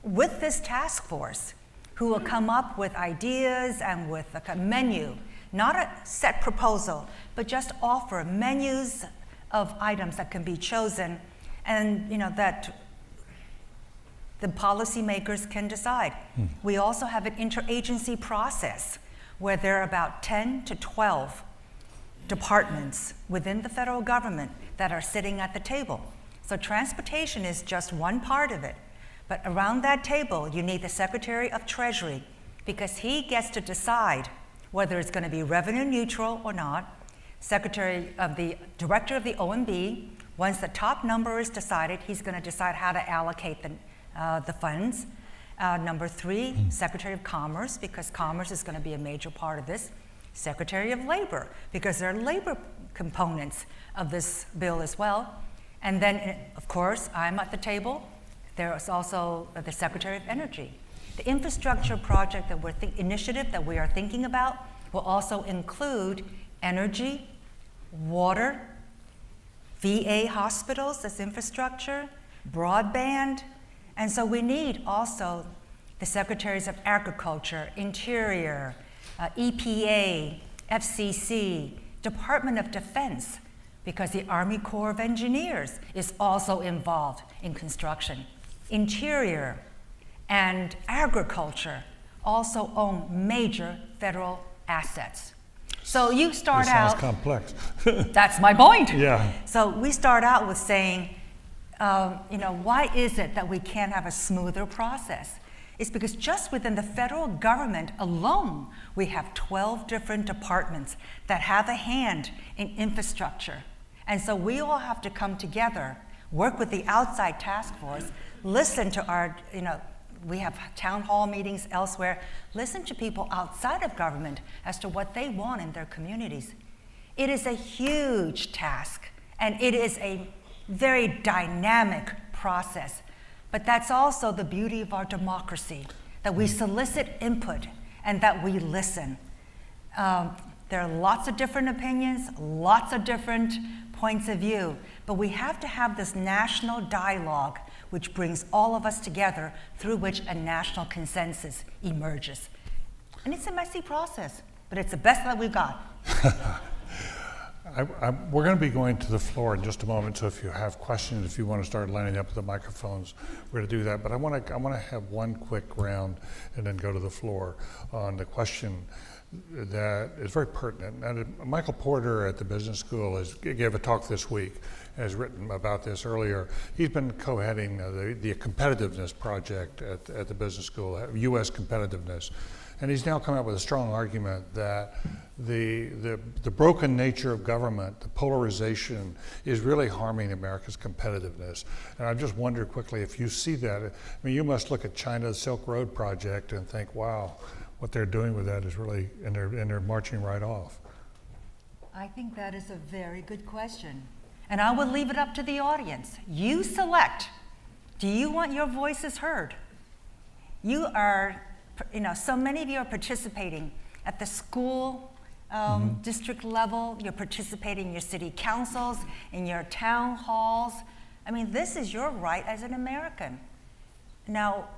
with this task force, who will come up with ideas and with a menu, not a set proposal, but just offer menus of items that can be chosen, and that the policymakers can decide. We also have an interagency process where there are about 10 to 12 departments within the federal government that are sitting at the table. So transportation is just one part of it. But around that table, you need the Secretary of Treasury, because he gets to decide whether it's going to be revenue neutral or not. Director of the OMB Once the top number is decided, he's going to decide how to allocate the funds. Number 3, Secretary of Commerce, because commerce is going to be a major part of this. Secretary of Labor, because there are labor components of this bill as well. And then, of course, I'm at the table. There is also the Secretary of Energy. The infrastructure project initiative that we are thinking about will also include energy, water, VA hospitals as infrastructure, broadband, and so we need also the Secretaries of Agriculture, Interior, EPA, FCC, Department of Defense, because the Army Corps of Engineers is also involved in construction. Interior and Agriculture also own major federal assets. So you start out— Sounds complex. That's my point. Yeah. So we start out with saying, why is it that we can't have a smoother process? It's because just within the federal government alone, we have 12 different departments that have a hand in infrastructure. And so we all have to come together, work with the outside task force, listen to our, we have town hall meetings elsewhere, listen to people outside of government as to what they want in their communities. It is a huge task, and it is a very dynamic process. But that's also the beauty of our democracy, that we solicit input and that we listen. There are lots of different opinions, lots of different points of view, but we have to have this national dialogue which brings all of us together, through which a national consensus emerges. And it's a messy process, but it's the best that we've got. We're going to be going to the floor in just a moment, so if you have questions, if you want to start lining up the microphones, we're going to do that. But I want to have one quick round and then go to the floor on the question that is very pertinent. Now, Michael Porter at the business school gave a talk this week, has written about this earlier. He's been co-heading the competitiveness project at the business school, U.S. competitiveness. And he's now come up with a strong argument that the broken nature of government, the polarization, is really harming America's competitiveness. And I just wonder quickly if you see that. I mean, you must look at China's Silk Road project and think, wow, what they're doing with that is really, and they're marching right off. I think that is a very good question. And I will leave it up to the audience. You select. Do you want your voices heard? You are, so many of you are participating at the school district level. You're participating in your city councils, in your town halls. I mean, this is your right as an American. Now,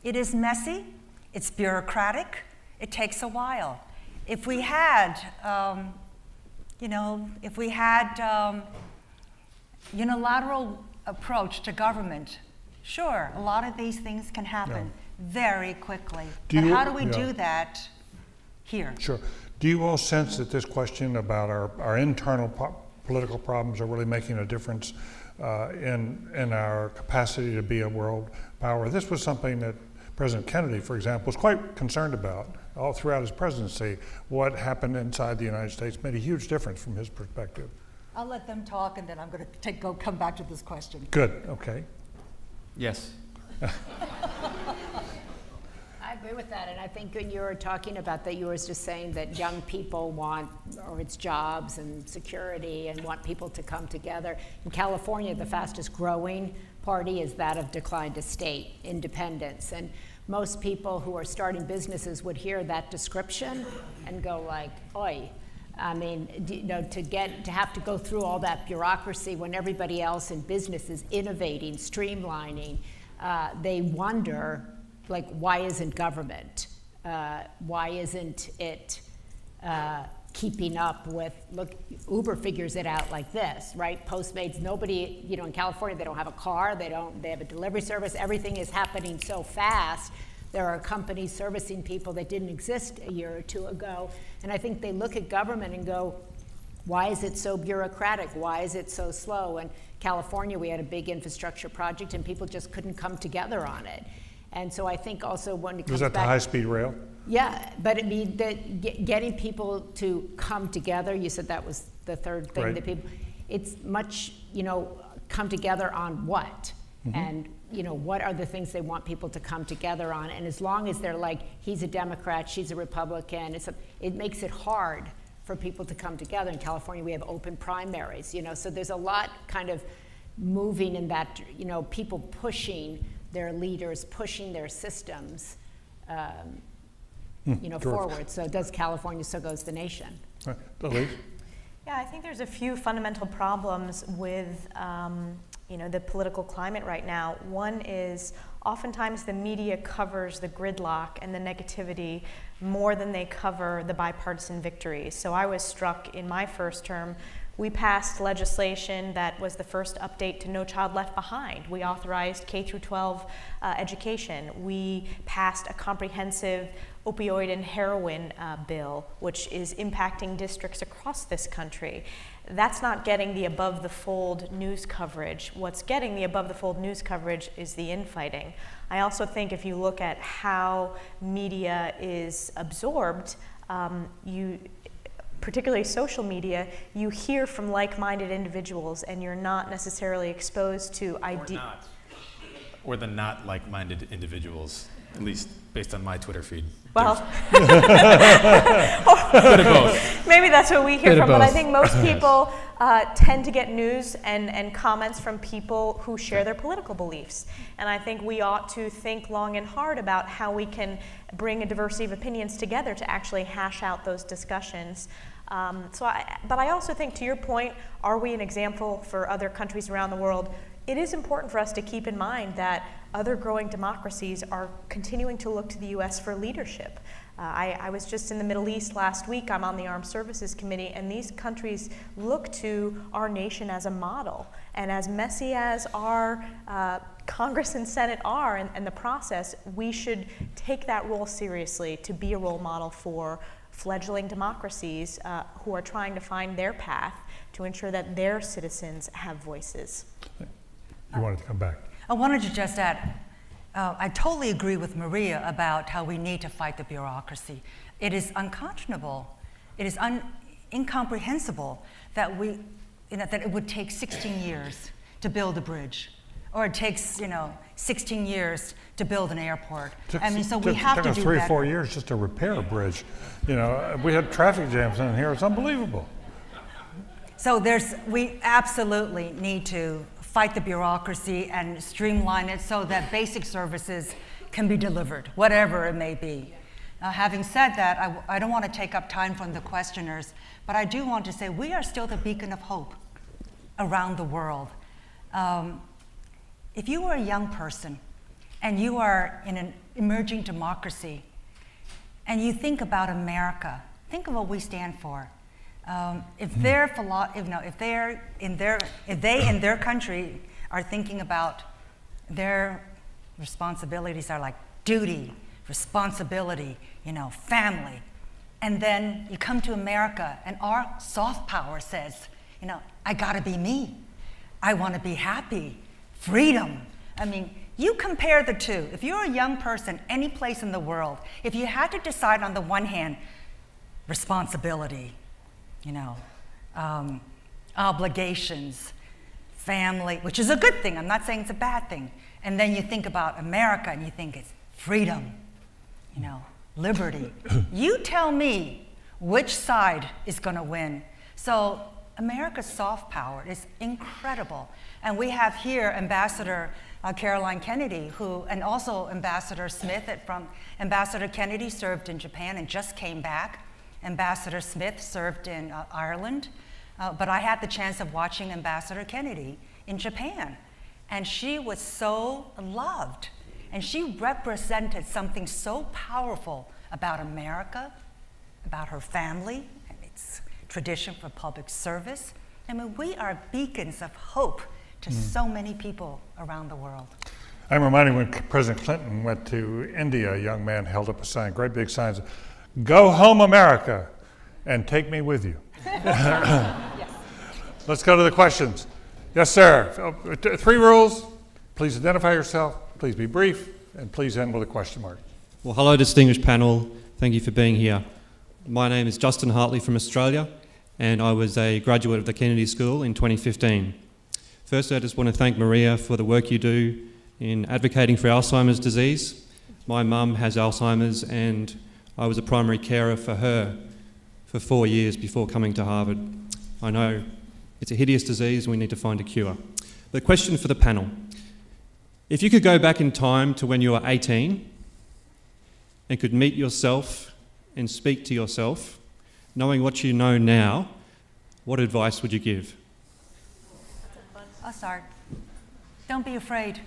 it is messy. It's bureaucratic. It takes a while. If we had, unilateral approach to government, sure, a lot of these things can happen very quickly. But how do we do that here? Sure. Do you all sense that this question about our internal political problems are really making a difference in our capacity to be a world power? This was something that President Kennedy, for example, was quite concerned about all throughout his presidency. What happened inside the United States made a huge difference from his perspective. I'll let them talk, and then I'm going to come back to this question. Good. Okay. Yes. I agree with that, and I think when you were talking about that, you were just saying that young people want, or it's jobs and security, and want people to come together. In California, the fastest growing party is that of decline to state independence, and most people who are starting businesses would hear that description and go like, oi. I mean, to have to go through all that bureaucracy when everybody else in business is innovating, streamlining, they wonder, like, why isn't government? Why isn't it keeping up with, look, Uber figures it out like this, right? Postmates, nobody, in California, they don't have a car, they have a delivery service, everything is happening so fast. There are companies servicing people that didn't exist a year or two ago. And I think they look at government and go, why is it so bureaucratic? Why is it so slow? And California, we had a big infrastructure project and people just couldn't come together on it. And so I think also when it comes back— Was that the high-speed rail? Yeah, but I mean, getting people to come together, you said that was the third thing that people— It's much, come together on what? And what are the things they want people to come together on? And as long as they're like, he's a Democrat, she's a Republican, it makes it hard for people to come together. In California, we have open primaries, so there's a lot kind of moving in that, people pushing their leaders, pushing their systems, forward. So does California, so goes the nation. Elise? Yeah, I think there's a few fundamental problems with the political climate right now. One is oftentimes the media covers the gridlock and the negativity more than they cover the bipartisan victories. So I was struck in my first term, we passed legislation that was the first update to No Child Left Behind. We authorized K-12 education. We passed a comprehensive opioid and heroin bill, which is impacting districts across this country. That's not getting the above-the-fold news coverage. What's getting the above-the-fold news coverage is the infighting. I also think if you look at how media is absorbed, particularly social media, you hear from like-minded individuals and you're not necessarily exposed to or the not like-minded individuals, at least based on my Twitter feed. Well, bit of both. Maybe that's what we hear Bit of from, but I both. think most people tend to get news and comments from people who share their political beliefs. And I think we ought to think long and hard about how we can bring a diversity of opinions together to actually hash out those discussions. But I also think, to your point, are we an example for other countries around the world? It is important for us to keep in mind that other growing democracies are continuing to look to the U.S. for leadership. I was just in the Middle East last week. I'm on the Armed Services Committee, and these countries look to our nation as a model. And as messy as our Congress and Senate are and the process, we should take that role seriously to be a role model for fledgling democracies who are trying to find their path to ensure that their citizens have voices. You wanted to come back. I wanted to just add, I totally agree with Maria about how we need to fight the bureaucracy. It is unconscionable, it is incomprehensible that that it would take 16 years to build a bridge, or it takes 16 years to build an airport. We have to do It took us 3 or 4 better. years just to repair a bridge. We had traffic jams in here. It's unbelievable. So we absolutely need to fight the bureaucracy and streamline it so that basic services can be delivered, whatever it may be. Having said that, I don't want to take up time from the questioners, but I do want to say we are still the beacon of hope around the world. If you are a young person and you are in an emerging democracy and you think about America, think of what we stand for. If they in their country are thinking about their responsibilities are like duty, responsibility, family, and then you come to America and our soft power says, I gotta be me. I want to be happy, freedom. You compare the two. If you're a young person, any place in the world, if you had to decide on the one hand, responsibility, obligations, family, which is a good thing. I'm not saying it's a bad thing. And then you think about America and you think it's freedom, liberty. You tell me which side is going to win. So America's soft power is incredible. And we have here Ambassador Caroline Kennedy, and also Ambassador Smith Ambassador Kennedy served in Japan and just came back. Ambassador Smith served in Ireland, but I had the chance of watching Ambassador Kennedy in Japan. And she was so loved, and she represented something so powerful about America, about her family, and its tradition for public service. We are beacons of hope to so many people around the world. I'm reminded when President Clinton went to India, a young man held up a sign, great big signs, "Go home, America, and take me with you." Yes. Let's go to the questions. Yes, sir. 3 rules. Please identify yourself. Please be brief. And please end with a question mark. Well, hello, distinguished panel. Thank you for being here. My name is Justin Hartley from Australia, and I was a graduate of the Kennedy School in 2015. Firstly, I just want to thank Maria for the work you do in advocating for Alzheimer's disease. My mum has Alzheimer's, and I was a primary carer for her for 4 years before coming to Harvard. I know it's a hideous disease and we need to find a cure. The question for the panel: if you could go back in time to when you were 18 and could meet yourself and speak to yourself, knowing what you know now, what advice would you give? I'll start. Don't be afraid.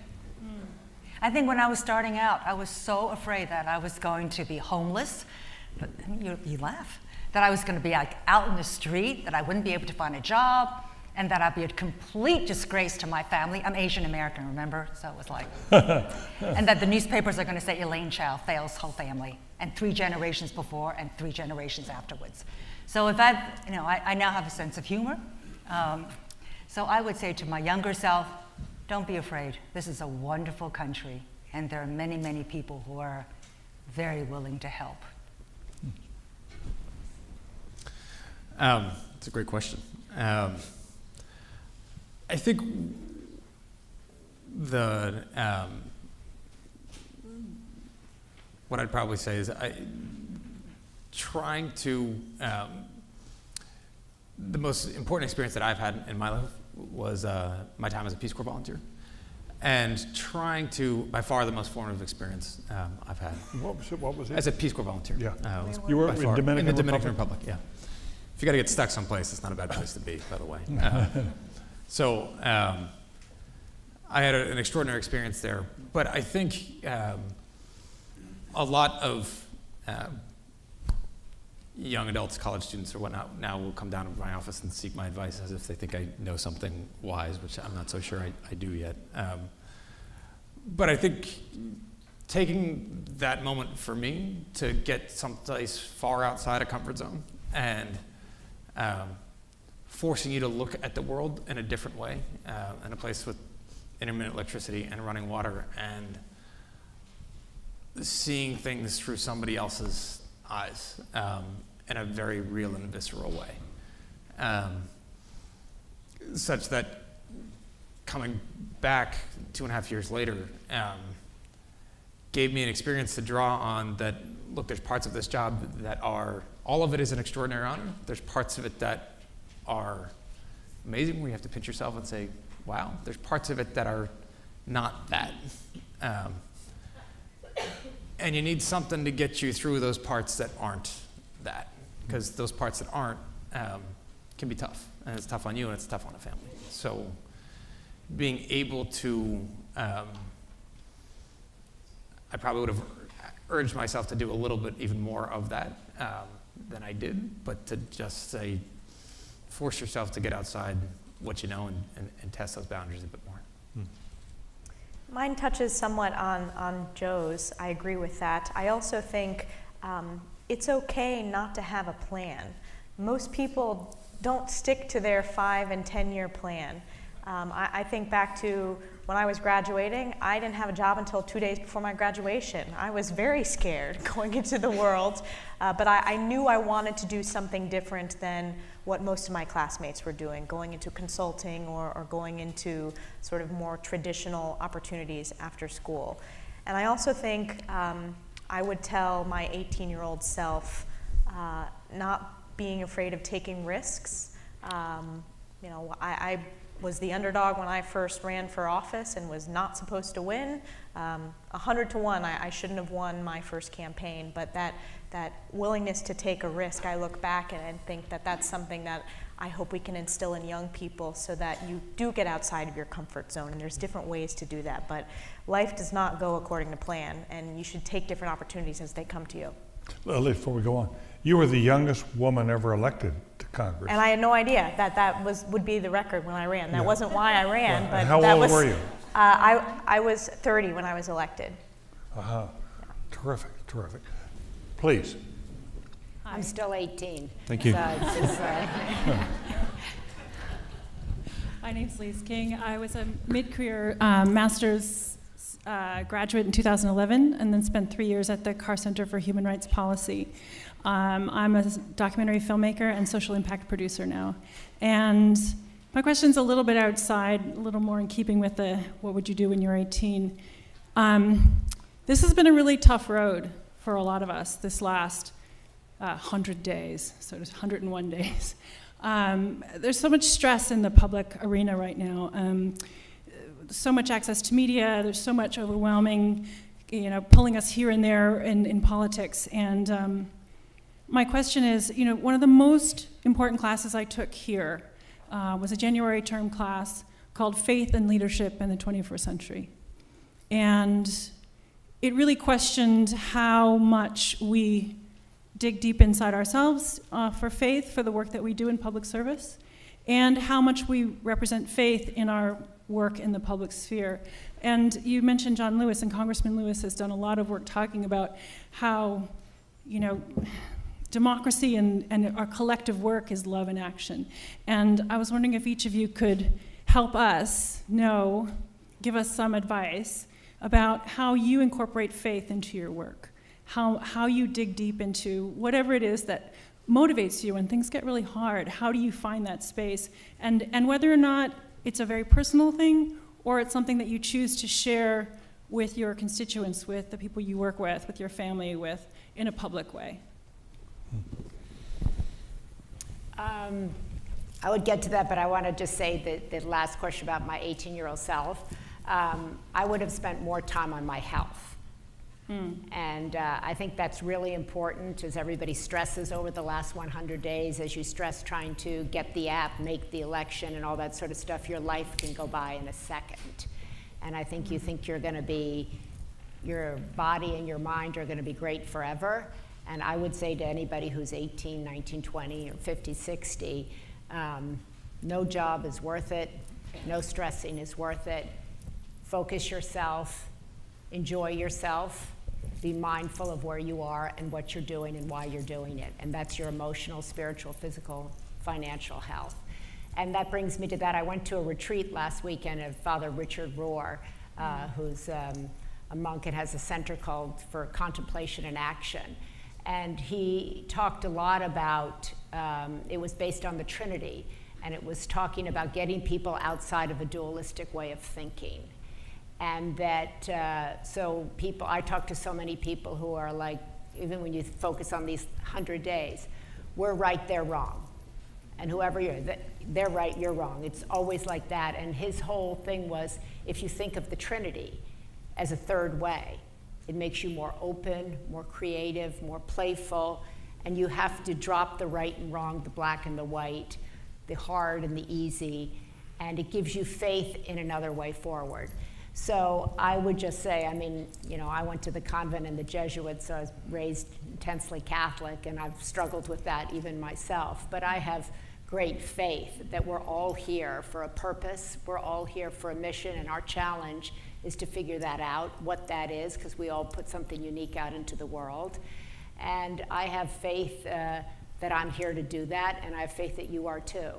I think when I was starting out, I was so afraid that I was going to be homeless, but you laugh, that I was going to be like out in the street, that I wouldn't be able to find a job, and that I'd be a complete disgrace to my family. I'm Asian American, remember? So it was like, and that the newspapers are going to say Elaine Chao fails whole family, and 3 generations before and 3 generations afterwards. So if I now have a sense of humor. So I would say to my younger self, don't be afraid. This is a wonderful country, and there are many, many people who are very willing to help. It's a great question. I think what I'd probably say is the most important experience that I've had in my life was my time as a Peace Corps volunteer, and trying to, by far the most formative experience I've had. What was it? As a Peace Corps volunteer. Yeah. You were in the Dominican Republic? Yeah. If you got to get stuck someplace, it's not a bad place to be, by the way. So I had an extraordinary experience there, but I think a lot of young adults, college students or whatnot, now will come down to my office and seek my advice as if they think I know something wise, which I'm not so sure I do yet. But I think taking that moment for me to get someplace far outside a comfort zone and forcing you to look at the world in a different way, in a place with intermittent electricity and running water, and seeing things through somebody else's eyes in a very real and visceral way. Such that coming back 2.5 years later gave me an experience to draw on that, look, there's parts of this job that are, all of it is an extraordinary honor. There's parts of it that are amazing where you have to pinch yourself and say, wow. There's parts of it that are not that. And you need something to get you through those parts that aren't that, because those parts that aren't can be tough, and it's tough on you and it's tough on a family. So being able to, I probably would have urged myself to do a little bit even more of that than I did, but to just say, force yourself to get outside what you know and test those boundaries a bit more. Mine touches somewhat on Joe's. I agree with that. I also think it's okay not to have a plan. Most people don't stick to their 5- and 10-year plan. I think back to when I was graduating, I didn't have a job until 2 days before my graduation. I was very scared going into the world, but I knew I wanted to do something different than what most of my classmates were doing, going into consulting or going into sort of more traditional opportunities after school. And I also think I would tell my 18-year-old self not being afraid of taking risks. You know, I was the underdog when I first ran for office and was not supposed to win. 100 to 1, I shouldn't have won my first campaign, but that willingness to take a risk, I look back and think that that's something that I hope we can instill in young people so that you do get outside of your comfort zone, and there's different ways to do that, but life does not go according to plan, and you should take different opportunities as they come to you. Elise, before we go on, you were the youngest woman ever elected to Congress. And I had no idea that would be the record when I ran. That wasn't why I ran, but how that old were you? I was 30 when I was elected. Yeah. Terrific, terrific. Please. I'm still 18. Thank you. So My name's Elise King. I was a mid-career master's graduate in 2011 and then spent 3 years at the Carr Center for Human Rights Policy. I'm a documentary filmmaker and social impact producer now. And My question's a little bit outside, a little more in keeping with the what would you do when you're 18. This has been a really tough road for a lot of us this last 100 days, so it's 101 days. There's so much stress in the public arena right now. So much access to media, there's so much overwhelming, pulling us here and there in politics. And my question is, one of the most important classes I took here was a January term class called Faith and Leadership in the 21st Century. And it really questioned how much we dig deep inside ourselves for faith, for the work that we do in public service, and how much we represent faith in our work in the public sphere. And you mentioned John Lewis, and Congressman Lewis has done a lot of work talking about how, democracy and our collective work is love in action. And I was wondering if each of you could help us give us some advice about how you incorporate faith into your work, how you dig deep into whatever it is that motivates you when things get really hard. How do you find that space? And whether or not it's a very personal thing or it's something that you choose to share with your constituents, with the people you work with your family, with, in a public way. I would get to that, but I want to just say that the last question about my 18-year-old self. I would have spent more time on my health. And I think that's really important as everybody stresses over the last 100 days, as you stress trying to get the app, make the election, and all that sort of stuff, your life can go by in a second. And I think you think you're going to be, your body and your mind are going to be great forever. And I would say to anybody who's 18, 19, 20, or 50, 60, no job is worth it. No stressing is worth it. Focus yourself. Enjoy yourself. Be mindful of where you are and what you're doing and why you're doing it. And that's your emotional, spiritual, physical, financial health. And that brings me to that. I went to a retreat last weekend of Father Richard Rohr, who's a monk and has a center called for Contemplation and Action. And he talked a lot about, it was based on the Trinity, and it was talking about getting people outside of a dualistic way of thinking. And that, I talk to so many people who are like, even when you focus on these 100 days, we're right, they're wrong. And whoever they're right, you're wrong. It's always like that. And his whole thing was, if you think of the Trinity as a third way, it makes you more open, more creative, more playful, and you have to drop the right and wrong, the black and the white, the hard and the easy, and it gives you faith in another way forward. So I would just say, I went to the convent and the Jesuits, so I was raised intensely Catholic, and I've struggled with that even myself. But I have great faith that we're all here for a purpose, we're all here for a mission, and our challenge is to figure that out, what that is, because we all put something unique out into the world. And I have faith that I'm here to do that, and I have faith that you are too.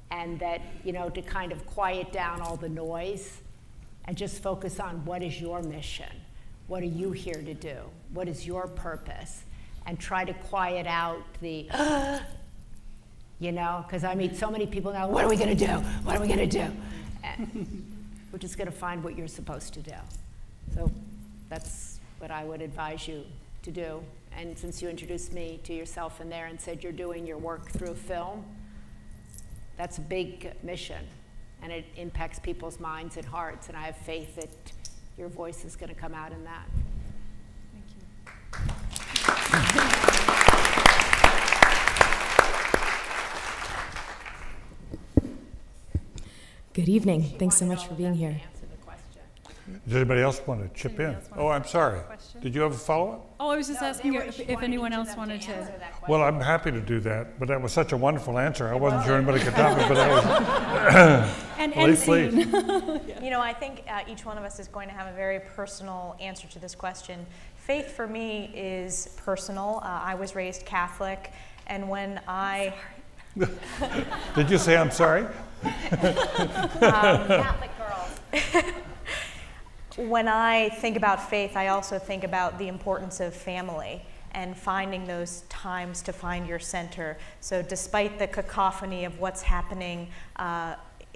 And that, to kind of quiet down all the noise and just focus on what is your mission? What are you here to do? What is your purpose? And try to quiet out the, because I meet so many people now, what are we gonna do? What are we gonna do? And we're just gonna find what you're supposed to do. So that's what I would advise you to do. And since you introduced me to yourself in there and said you're doing your work through film, that's a big mission. And it impacts people's minds and hearts, and I have faith that your voice is going to come out in that. Thank you. Good evening. Thanks so much for being here. Does anybody else want to chip in? Oh, I'm sorry. Did you have a follow-up? Oh, I was just asking if anyone else wanted to. Well, I'm happy to do that, but that was such a wonderful answer. I wasn't sure anybody could top it, but that was... please. I think each one of us is going to have a very personal answer to this question. Faith for me is personal. I was raised Catholic, and when I... Did you say I'm sorry? Catholic girls. When I think about faith, I also think about the importance of family and finding those times to find your center. So despite the cacophony of what's happening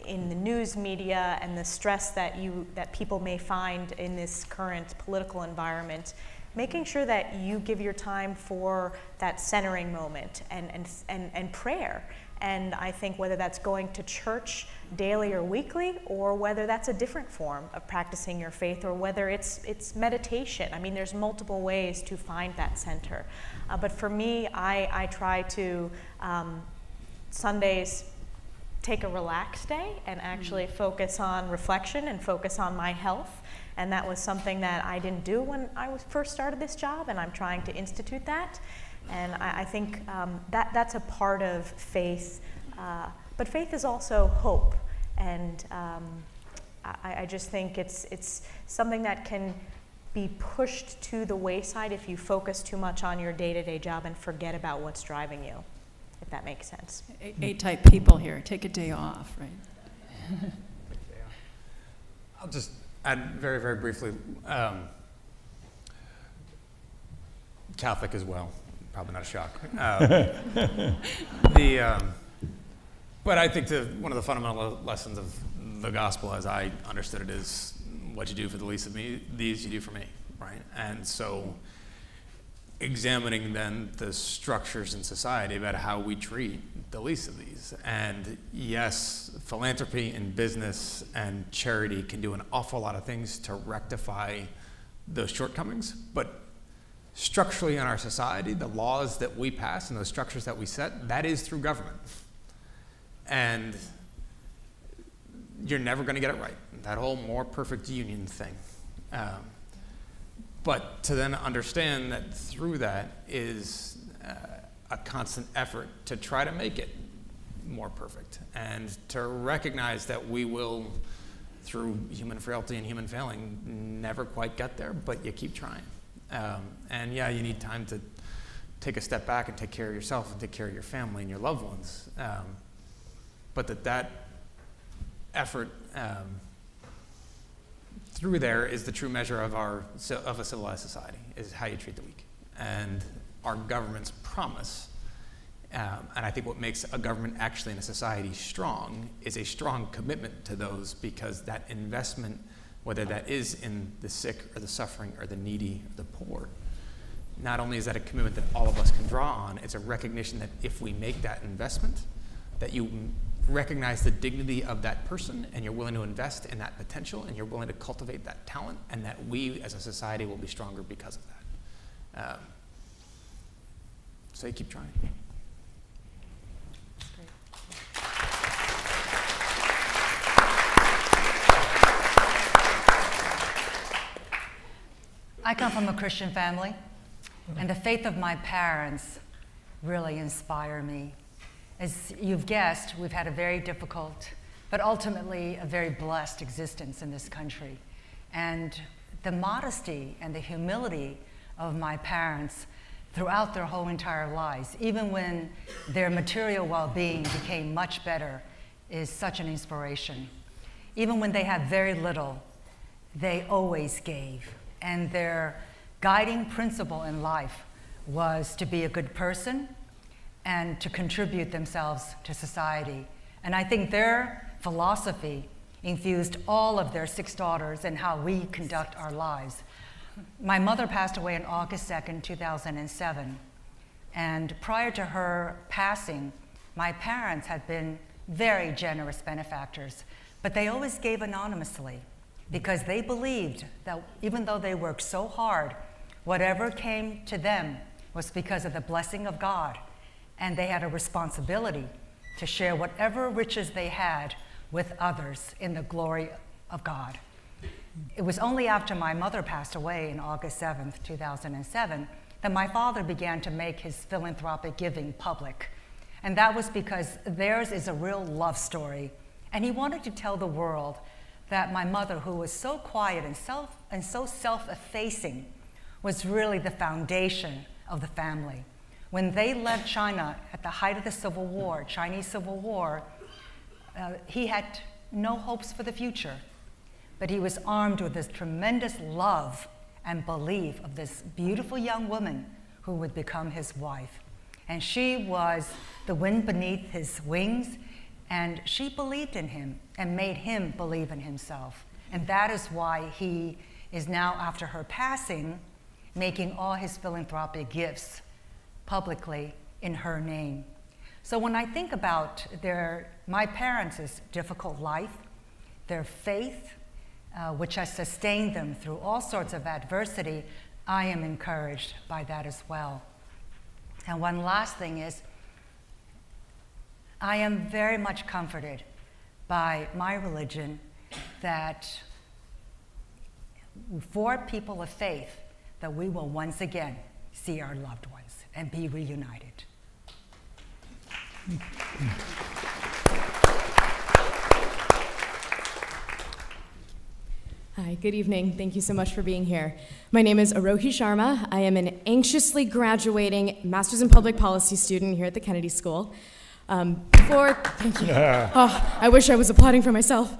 in the news media and the stress that people may find in this current political environment, making sure that you give your time for that centering moment and prayer. And I think whether that's going to church daily or weekly, or whether that's a different form of practicing your faith, or whether it's meditation. I mean, there's multiple ways to find that center. But for me, I try to Sundays take a relaxed day and actually focus on reflection and focus on my health. And that was something that I didn't do when I first started this job, and I'm trying to institute that. And I think that's a part of faith, but faith is also hope. And I just think it's something that can be pushed to the wayside if you focus too much on your day-to-day job and forget about what's driving you, if that makes sense. A-type people here, take a day off, right? I'll just add very, very briefly, Catholic as well. Probably not a shock. But I think one of the fundamental lessons of the gospel, as I understood it, is what you do for the least of me, these you do for me, right? And so examining then the structures in society about how we treat the least of these. And yes, philanthropy and business and charity can do an awful lot of things to rectify those shortcomings, but structurally in our society, the laws that we pass and those structures that we set, that is through government. And you're never going to get it right. That whole more perfect union thing. But to then understand that through that is a constant effort to try to make it more perfect, and to recognize that we will, through human frailty and human failing, never quite get there, but you keep trying. And yeah, you need time to take a step back and take care of yourself and take care of your family and your loved ones. But that effort through there is the true measure of a civilized society, is how you treat the weak. And our government's promise, and I think what makes a government actually in a society strong is a strong commitment to those, because that investment, whether that is in the sick or the suffering or the needy or the poor, not only is that a commitment that all of us can draw on, it's a recognition that if we make that investment, that you recognize the dignity of that person, and you're willing to invest in that potential, and you're willing to cultivate that talent, and that we as a society will be stronger because of that. So you keep trying. I come from a Christian family, and the faith of my parents really inspire me. As you've guessed, we've had a very difficult, but ultimately a very blessed existence in this country. And the modesty and the humility of my parents throughout their whole entire lives, even when their material well-being became much better, is such an inspiration. Even when they had very little, they always gave. And their guiding principle in life was to be a good person and to contribute themselves to society. And I think their philosophy infused all of their 6 daughters and how we conduct our lives. My mother passed away on August 2nd, 2007. And prior to her passing, my parents had been very generous benefactors, but they always gave anonymously, because they believed that even though they worked so hard, whatever came to them was because of the blessing of God, and they had a responsibility to share whatever riches they had with others in the glory of God. It was only after my mother passed away on August 7th, 2007, that my father began to make his philanthropic giving public. And that was because theirs is a real love story, and he wanted to tell the world that my mother, who was so quiet and so self-effacing, was really the foundation of the family. When they left China at the height of the Civil War, Chinese Civil War, he had no hopes for the future, but he was armed with this tremendous love and belief of this beautiful young woman who would become his wife. And she was the wind beneath his wings, And she believed in him and made him believe in himself. And that is why he is now, after her passing, making all his philanthropic gifts publicly in her name. So when I think about my parents' difficult life, their faith, which has sustained them through all sorts of adversity, I am encouraged by that as well. And one last thing is, I am very much comforted by my religion that for people of faith, that we will once again see our loved ones and be reunited. Hi, good evening. Thank you so much for being here. My name is Arohi Sharma. I am an anxiously graduating Master's in Public Policy student here at the Kennedy School. Thank you. Oh, I wish I was applauding for myself.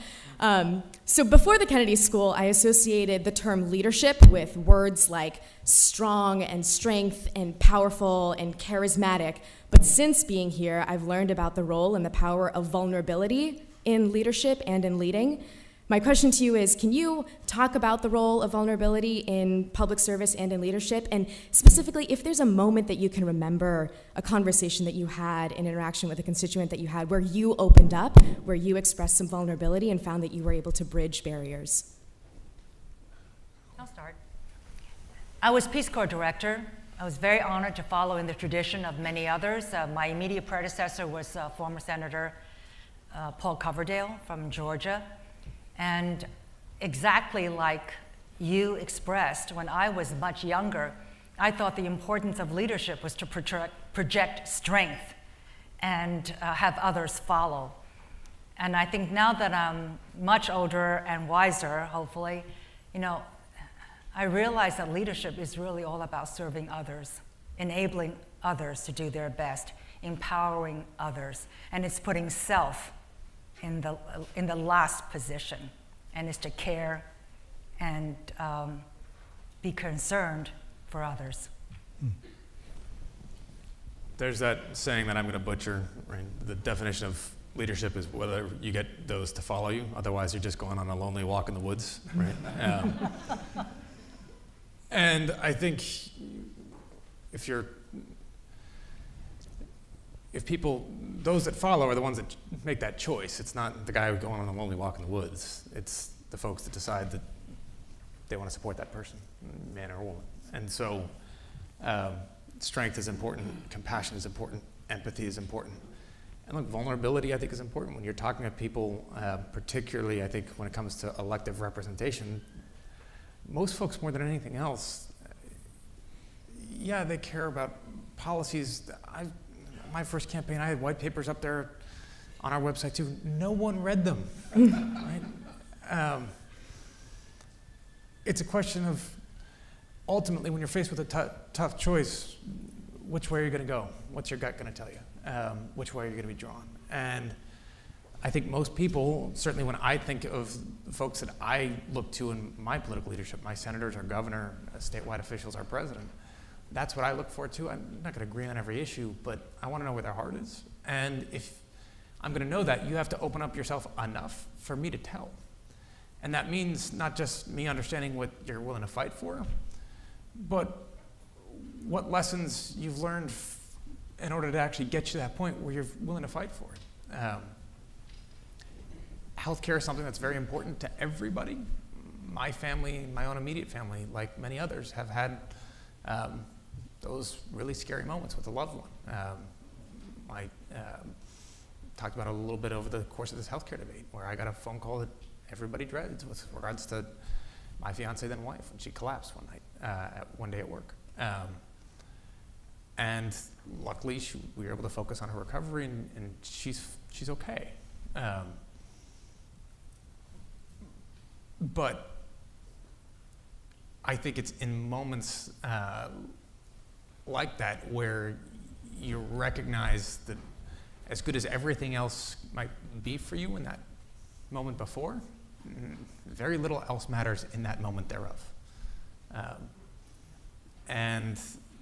So before the Kennedy School, I associated the term leadership with words like strong and strength and powerful and charismatic. But since being here, I've learned about the role and the power of vulnerability in leadership and in leading. My question to you is, can you talk about the role of vulnerability in public service and in leadership? And specifically, if there's a moment that you can remember, a conversation that you had, an interaction with a constituent that you had, where you opened up, where you expressed some vulnerability and found that you were able to bridge barriers. I'll start. I was Peace Corps director. I was very honored to follow in the tradition of many others. My immediate predecessor was former Senator Paul Coverdale from Georgia. And exactly like you expressed, when I was much younger, I thought the importance of leadership was to project strength and have others follow. And I think now that I'm much older and wiser, hopefully, I realize that leadership is really all about serving others, enabling others to do their best, empowering others, and it's putting self in the last position, and is to care and be concerned for others. There's that saying that I'm going to butcher, right? The definition of leadership is whether you get those to follow you, otherwise you're just going on a lonely walk in the woods, right? And I think if people, those that follow are the ones that make that choice. It's not the guy who's going on a lonely walk in the woods. It's the folks that decide that they want to support that person, man or woman. And so strength is important, compassion is important, empathy is important. And look, vulnerability I think is important. When you're talking to people, particularly I think when it comes to elective representation, most folks more than anything else, yeah, they care about policies. My first campaign, I had white papers up there on our website too. No one read them, right? It's a question of, ultimately, when you're faced with a tough choice, which way are you going to go? What's your gut going to tell you? Which way are you going to be drawn? And I think most people, certainly when I think of the folks that I look to in my political leadership, my senators, our governor, statewide officials, our president, that's what I look for too. I'm not going to agree on every issue, but I want to know where their heart is. And if I'm going to know that, you have to open up yourself enough for me to tell. And that means not just me understanding what you're willing to fight for, but what lessons you've learned in order to actually get you to that point where you're willing to fight for it. Healthcare is something that's very important to everybody. My family, my own immediate family, like many others, have had those really scary moments with a loved one. I talked about it a little bit over the course of this healthcare debate, where I got a phone call that everybody dreads with regards to my fiance then wife when she collapsed one day at work. And luckily, we were able to focus on her recovery, and she's okay. But I think it's in moments like that where you recognize that as good as everything else might be for you in that moment before, very little else matters in that moment thereof. And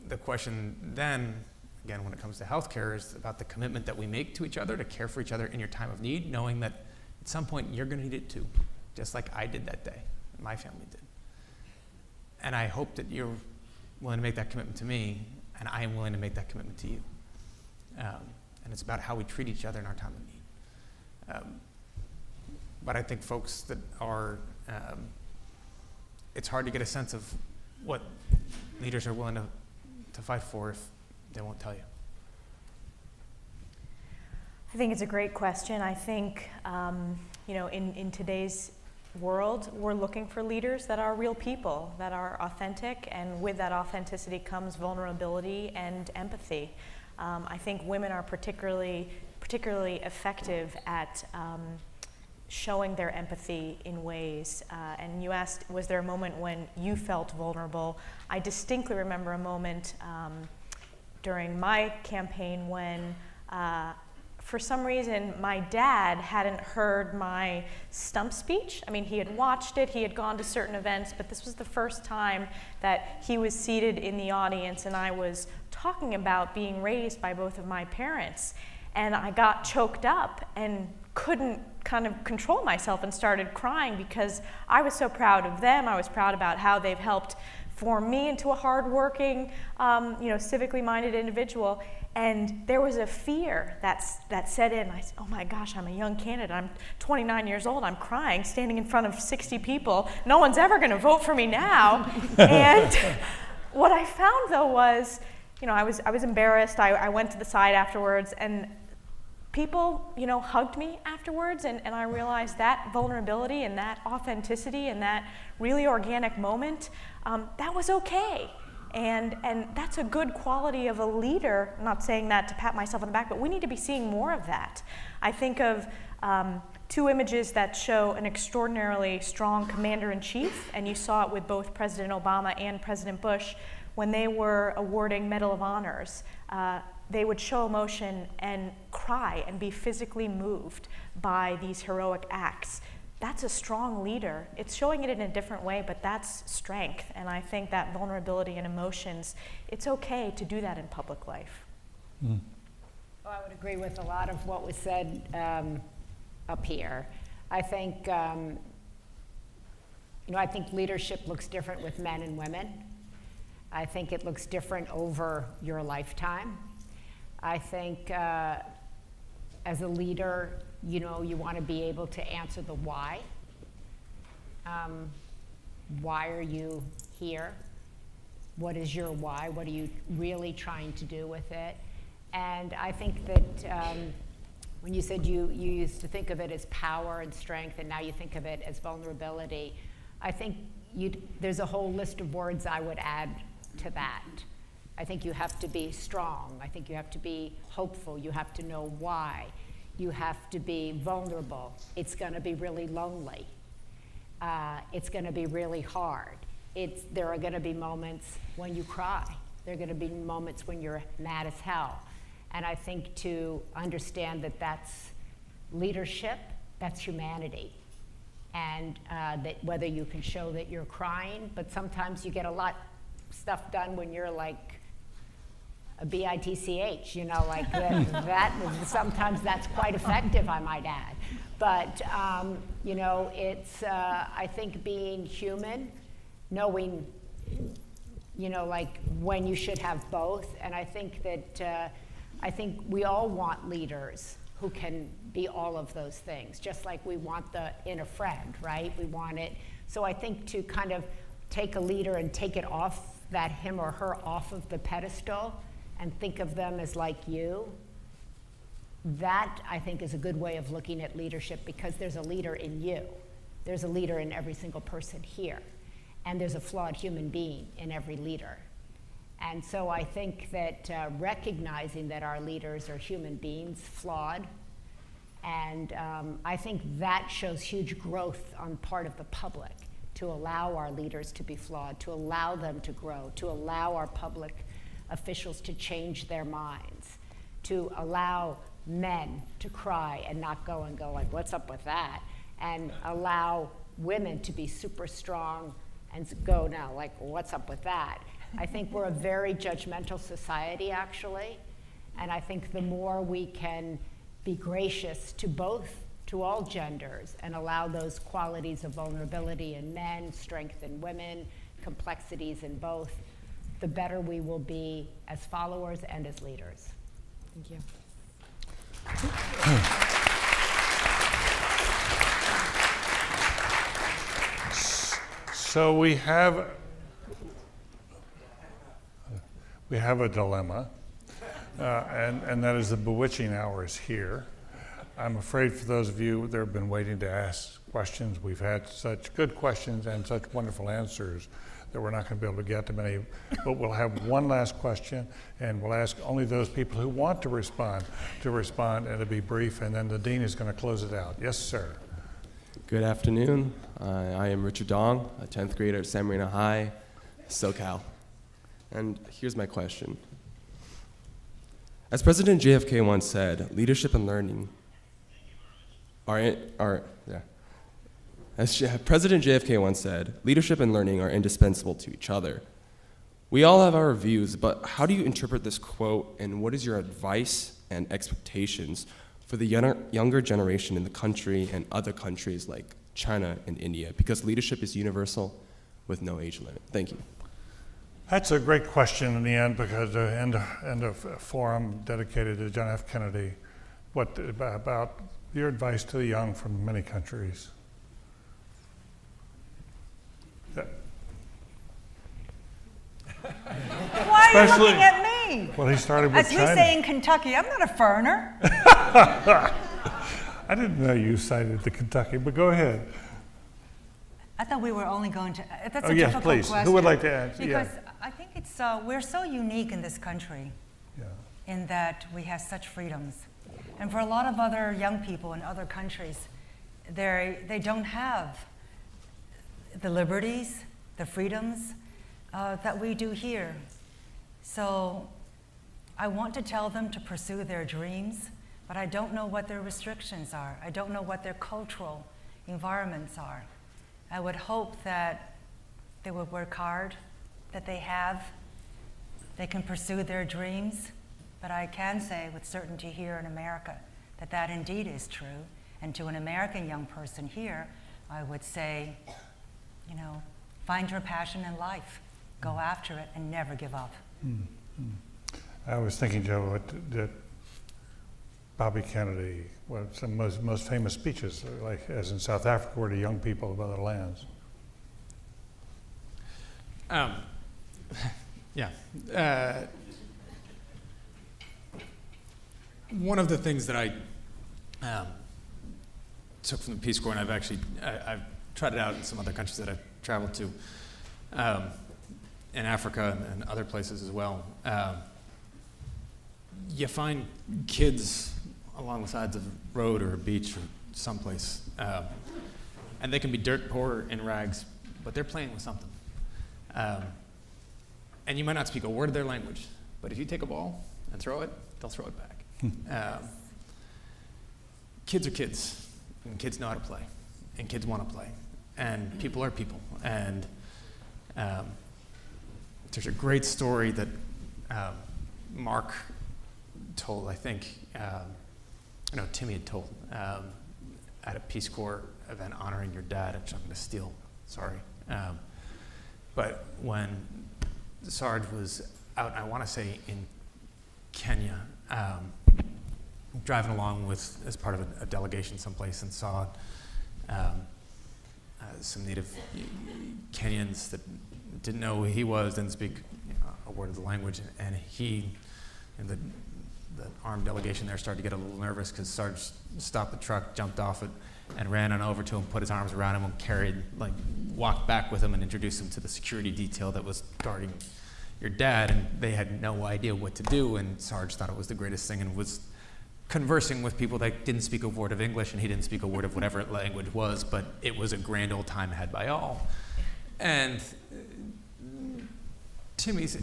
the question then again, when it comes to healthcare, is about the commitment that we make to each other to care for each other in your time of need, knowing that at some point you're going to need it too, just like I did that day, and my family did. And I hope that you're willing to make that commitment to me, and I am willing to make that commitment to you. And it's about how we treat each other in our time of need. But I think folks that are, it's hard to get a sense of what leaders are willing to fight for if they won't tell you. I think it's a great question. I think, in today's world, we're looking for leaders that are real people, that are authentic, and with that authenticity comes vulnerability and empathy. I think women are particularly effective at showing their empathy in ways. And you asked, was there a moment when you felt vulnerable? I distinctly remember a moment during my campaign when for some reason, my dad hadn't heard my stump speech. I mean, he had watched it, he had gone to certain events, but this was the first time that he was seated in the audience and I was talking about being raised by both of my parents. And I got choked up and couldn't kind of control myself and started crying because I was so proud of them. I was proud about how they've helped form me into a hardworking, civically minded individual. And there was a fear that set in. I said, oh my gosh, I'm a young candidate. I'm 29 years old. I'm crying, standing in front of 60 people. No one's ever going to vote for me now. And what I found, though, was, I was embarrassed. I went to the side afterwards, and people, hugged me afterwards, and I realized that vulnerability and that authenticity and that really organic moment, that was okay. And that's a good quality of a leader. I'm not saying that to pat myself on the back, but we need to be seeing more of that. I think of two images that show an extraordinarily strong commander-in-chief, and you saw it with both President Obama and President Bush when they were awarding Medal of Honors. They would show emotion and cry and be physically moved by these heroic acts. That's a strong leader. It's showing it in a different way, but that's strength. And I think that vulnerability and emotions, it's okay to do that in public life. Well, I would agree with a lot of what was said up here. I think, I think leadership looks different with men and women. I think it looks different over your lifetime. I think as a leader, you want to be able to answer the why. Why are you here? What is your why? What are you really trying to do with it? And I think that when you said you used to think of it as power and strength, and now you think of it as vulnerability, I think there's a whole list of words I would add to that. I think you have to be strong. I think you have to be hopeful. You have to know why. You have to be vulnerable. It's going to be really lonely. It's going to be really hard. There are going to be moments when you cry. There are going to be moments when you're mad as hell. And I think to understand that that's leadership, that's humanity. And that whether you can show that you're crying, but sometimes you get a lot of stuff done when you're like a bitch, like that. Sometimes that's quite effective, I might add. But, it's, I think being human, knowing, like when you should have both. And I think that, I think we all want leaders who can be all of those things, just like we want in a friend, right? We want it. So I think to kind of take a leader and take it off, him or her off of the pedestal, and think of them as like you, that I think is a good way of looking at leadership, because there's a leader in you. There's a leader in every single person here. And there's a flawed human being in every leader. And so I think that recognizing that our leaders are human beings, flawed, and I think that shows huge growth on part of the public, to allow our leaders to be flawed, to allow them to grow, to allow our public officials to change their minds, to allow men to cry and not go like, what's up with that? And allow women to be super strong and go now, like, what's up with that? I think we're a very judgmental society, actually. And I think the more we can be gracious to all genders and allow those qualities of vulnerability in men, strength in women, complexities in both, the better we will be as followers and as leaders. Thank you. So we have a dilemma, and that is the bewitching hour is here. I'm afraid for those of you that have been waiting to ask questions, we've had such good questions and such wonderful answers that we're not going to be able to get to many, but we'll have one last question, and we'll ask only those people who want to respond, and it'll be brief, and then the dean is going to close it out. Yes, sir. Good afternoon. I am Richard Dong, a 10th grader at San Marino High, SoCal. And here's my question. As President JFK once said, leadership and learning As President JFK once said, leadership and learning are indispensable to each other. We all have our views, but how do you interpret this quote, and what is your advice and expectations for the younger generation in the country and other countries like China and India? Because leadership is universal with no age limit. Thank you. That's a great question in the end, because the end of a forum dedicated to John F. Kennedy. What about your advice to the young from many countries? Why are you looking at me? Well, he started with China. As we say in Kentucky, I'm not a foreigner. I didn't know you cited the Kentucky, but go ahead. I thought we were only going to, that's a difficult please. question. Who would like to answer? Because I think it's, we're so unique in this country in that we have such freedoms. And for a lot of other young people in other countries, they don't have the liberties, the freedoms that we do here. So I want to tell them to pursue their dreams, but I don't know what their restrictions are. I don't know what their cultural environments are. I would hope that they would work hard, that they can pursue their dreams, but I can say with certainty here in America that that indeed is true. And to an American young person here, I would say, you know, find your passion in life, go after it, and never give up. I was thinking, Joe, that Bobby Kennedy, some most famous speeches, like as in South Africa, were to young people of other lands. One of the things that I took from the Peace Corps, and I've tried it out in some other countries that I've traveled to, in Africa and other places as well. You find kids along the sides of a road or a beach or someplace, and they can be dirt poor in rags, but they're playing with something. And you might not speak a word of their language, but if you take a ball and throw it, they'll throw it back. Kids are kids, and kids know how to play, and kids want to play, and people are people. And there's a great story that Mark told, I think, no, Timmy had told at a Peace Corps event honoring your dad, which I'm going to steal, sorry. But when Sarge was out, I want to say in Kenya, driving along as part of a delegation someplace, and saw some native Kenyans that didn't know who he was, didn't speak a word of the language, and he and the armed delegation there started to get a little nervous because Sarge stopped the truck, jumped off it, and ran on over to him, put his arms around him, and walked back with him and introduced him to the security detail that was guarding your dad, and they had no idea what to do, and Sarge thought it was the greatest thing and was conversing with people that didn't speak a word of English, and he didn't speak a word of whatever language was, but it was a grand old time had by all. And Timmy's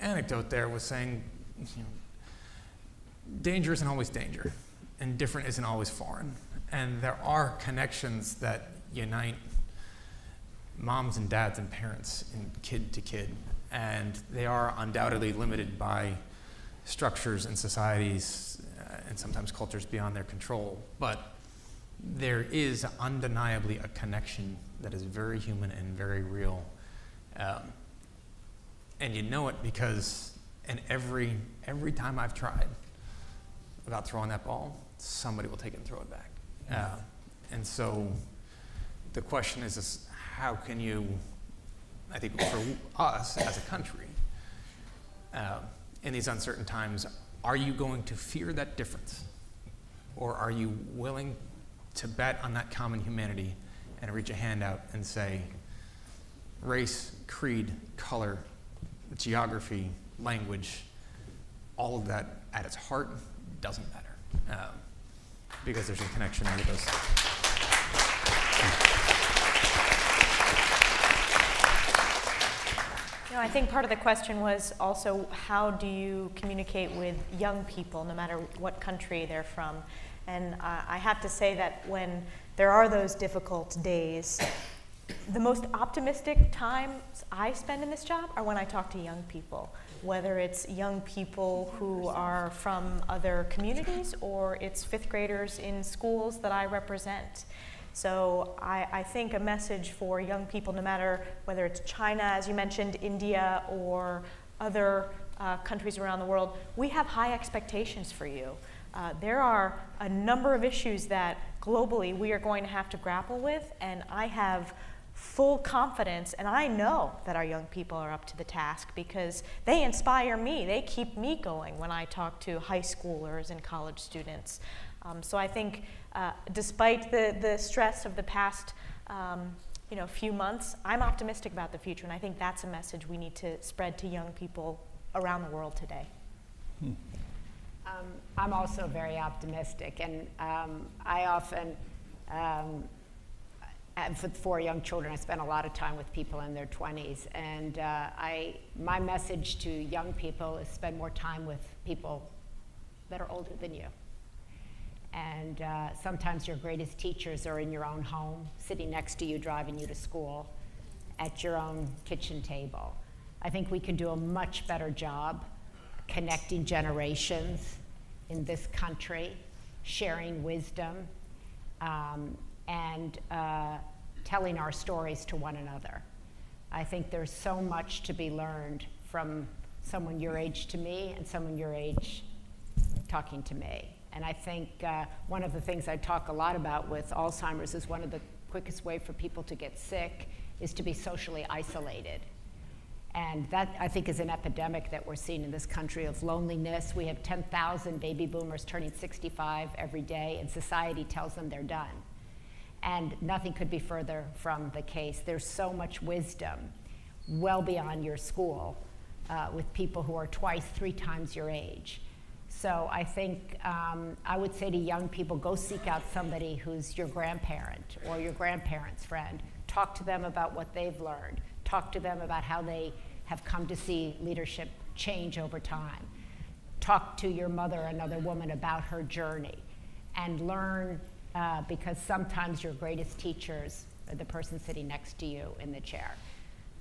anecdote there was saying, danger isn't always danger, and different isn't always foreign. And there are connections that unite moms and dads and parents and kid to kid, and they are undoubtedly limited by structures and societies and sometimes cultures beyond their control. But there is undeniably a connection that is very human and very real. And you know it because every time I've tried about throwing that ball, somebody will take it and throw it back. And so the question is how can you, I think for us as a country, in these uncertain times, are you going to fear that difference? Or are you willing to bet on that common humanity and reach a hand out and say, race, creed, color, geography, language, all of that at its heart doesn't matter, because there's a connection with those. I think part of the question was also how do you communicate with young people, no matter what country they're from. And I have to say that when there are those difficult days, the most optimistic times I spend in this job are when I talk to young people, whether it's young people who are from other communities or it's fifth graders in schools that I represent. So I think a message for young people, no matter whether it's China, as you mentioned, India, or other countries around the world, we have high expectations for you. There are a number of issues that globally we are going to have to grapple with, and I have full confidence, and I know that our young people are up to the task because they inspire me. They keep me going when I talk to high schoolers and college students. So I think despite the stress of the past few months, I'm optimistic about the future, and I think that's a message we need to spread to young people around the world today. I'm also very optimistic, and I often, for 4 young children, I spend a lot of time with people in their 20s, and my message to young people is spend more time with people that are older than you. And sometimes your greatest teachers are in your own home, sitting next to you, driving you to school, at your own kitchen table. I think we can do a much better job connecting generations in this country, sharing wisdom, and telling our stories to one another. I think there's so much to be learned from someone your age to me and someone your age talking to me. And I think one of the things I talk a lot about with Alzheimer's is one of the quickest way for people to get sick is to be socially isolated. And that, I think, is an epidemic that we're seeing in this country of loneliness. We have 10,000 baby boomers turning 65 every day, and society tells them they're done. And nothing could be further from the case. There's so much wisdom well beyond your school with people who are twice, 3 times your age. So I think I would say to young people, go seek out somebody who's your grandparent or your grandparent's friend. Talk to them about what they've learned. Talk to them about how they have come to see leadership change over time. Talk to your mother, another woman, about her journey. And learn, because sometimes your greatest teachers are the person sitting next to you in the chair.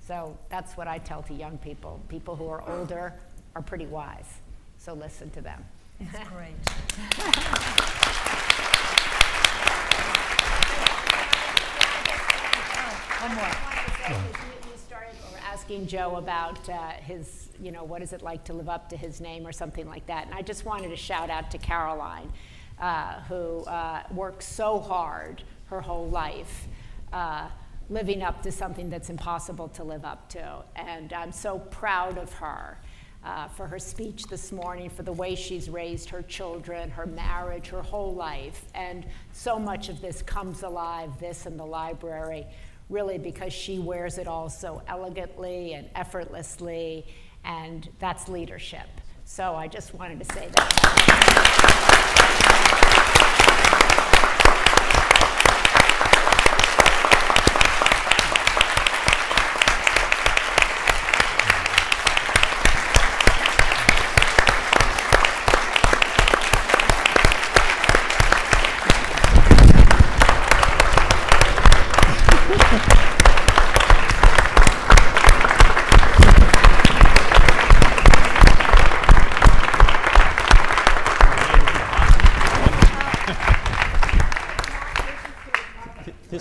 So that's what I tell to young people. People who are older are pretty wise. So listen to them. That's great. One more. You started asking Joe about his, what is it like to live up to his name or something like that. And I just wanted to shout out to Caroline, who worked so hard her whole life, living up to something that's impossible to live up to. And I'm so proud of her. For her speech this morning, for the way she's raised her children, her marriage, her whole life. And so much of this comes alive, this in the library, really because she wears it all so elegantly and effortlessly, and that's leadership. So I just wanted to say that.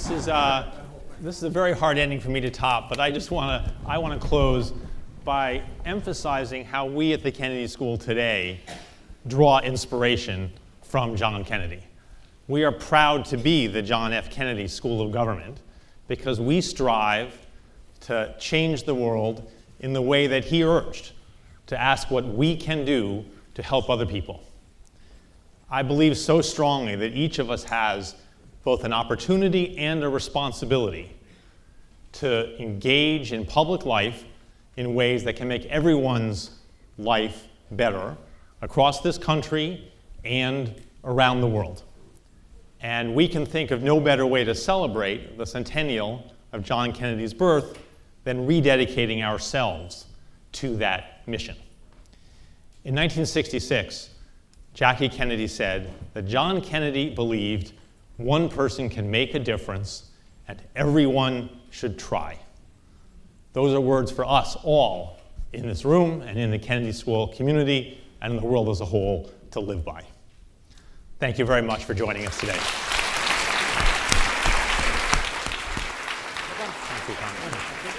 This is a very hard ending for me to top, but I want to close by emphasizing how we at the Kennedy School today draw inspiration from John Kennedy. We are proud to be the John F. Kennedy School of Government because we strive to change the world in the way that he urged, to ask what we can do to help other people. I believe so strongly that each of us has both an opportunity and a responsibility to engage in public life in ways that can make everyone's life better across this country and around the world. And we can think of no better way to celebrate the centennial of John Kennedy's birth than rededicating ourselves to that mission. In 1966, Jackie Kennedy said that John Kennedy believed one person can make a difference and everyone should try. Those are words for us all in this room and in the Kennedy School community and in the world as a whole to live by. Thank you very much for joining us today. Thank you, Connie.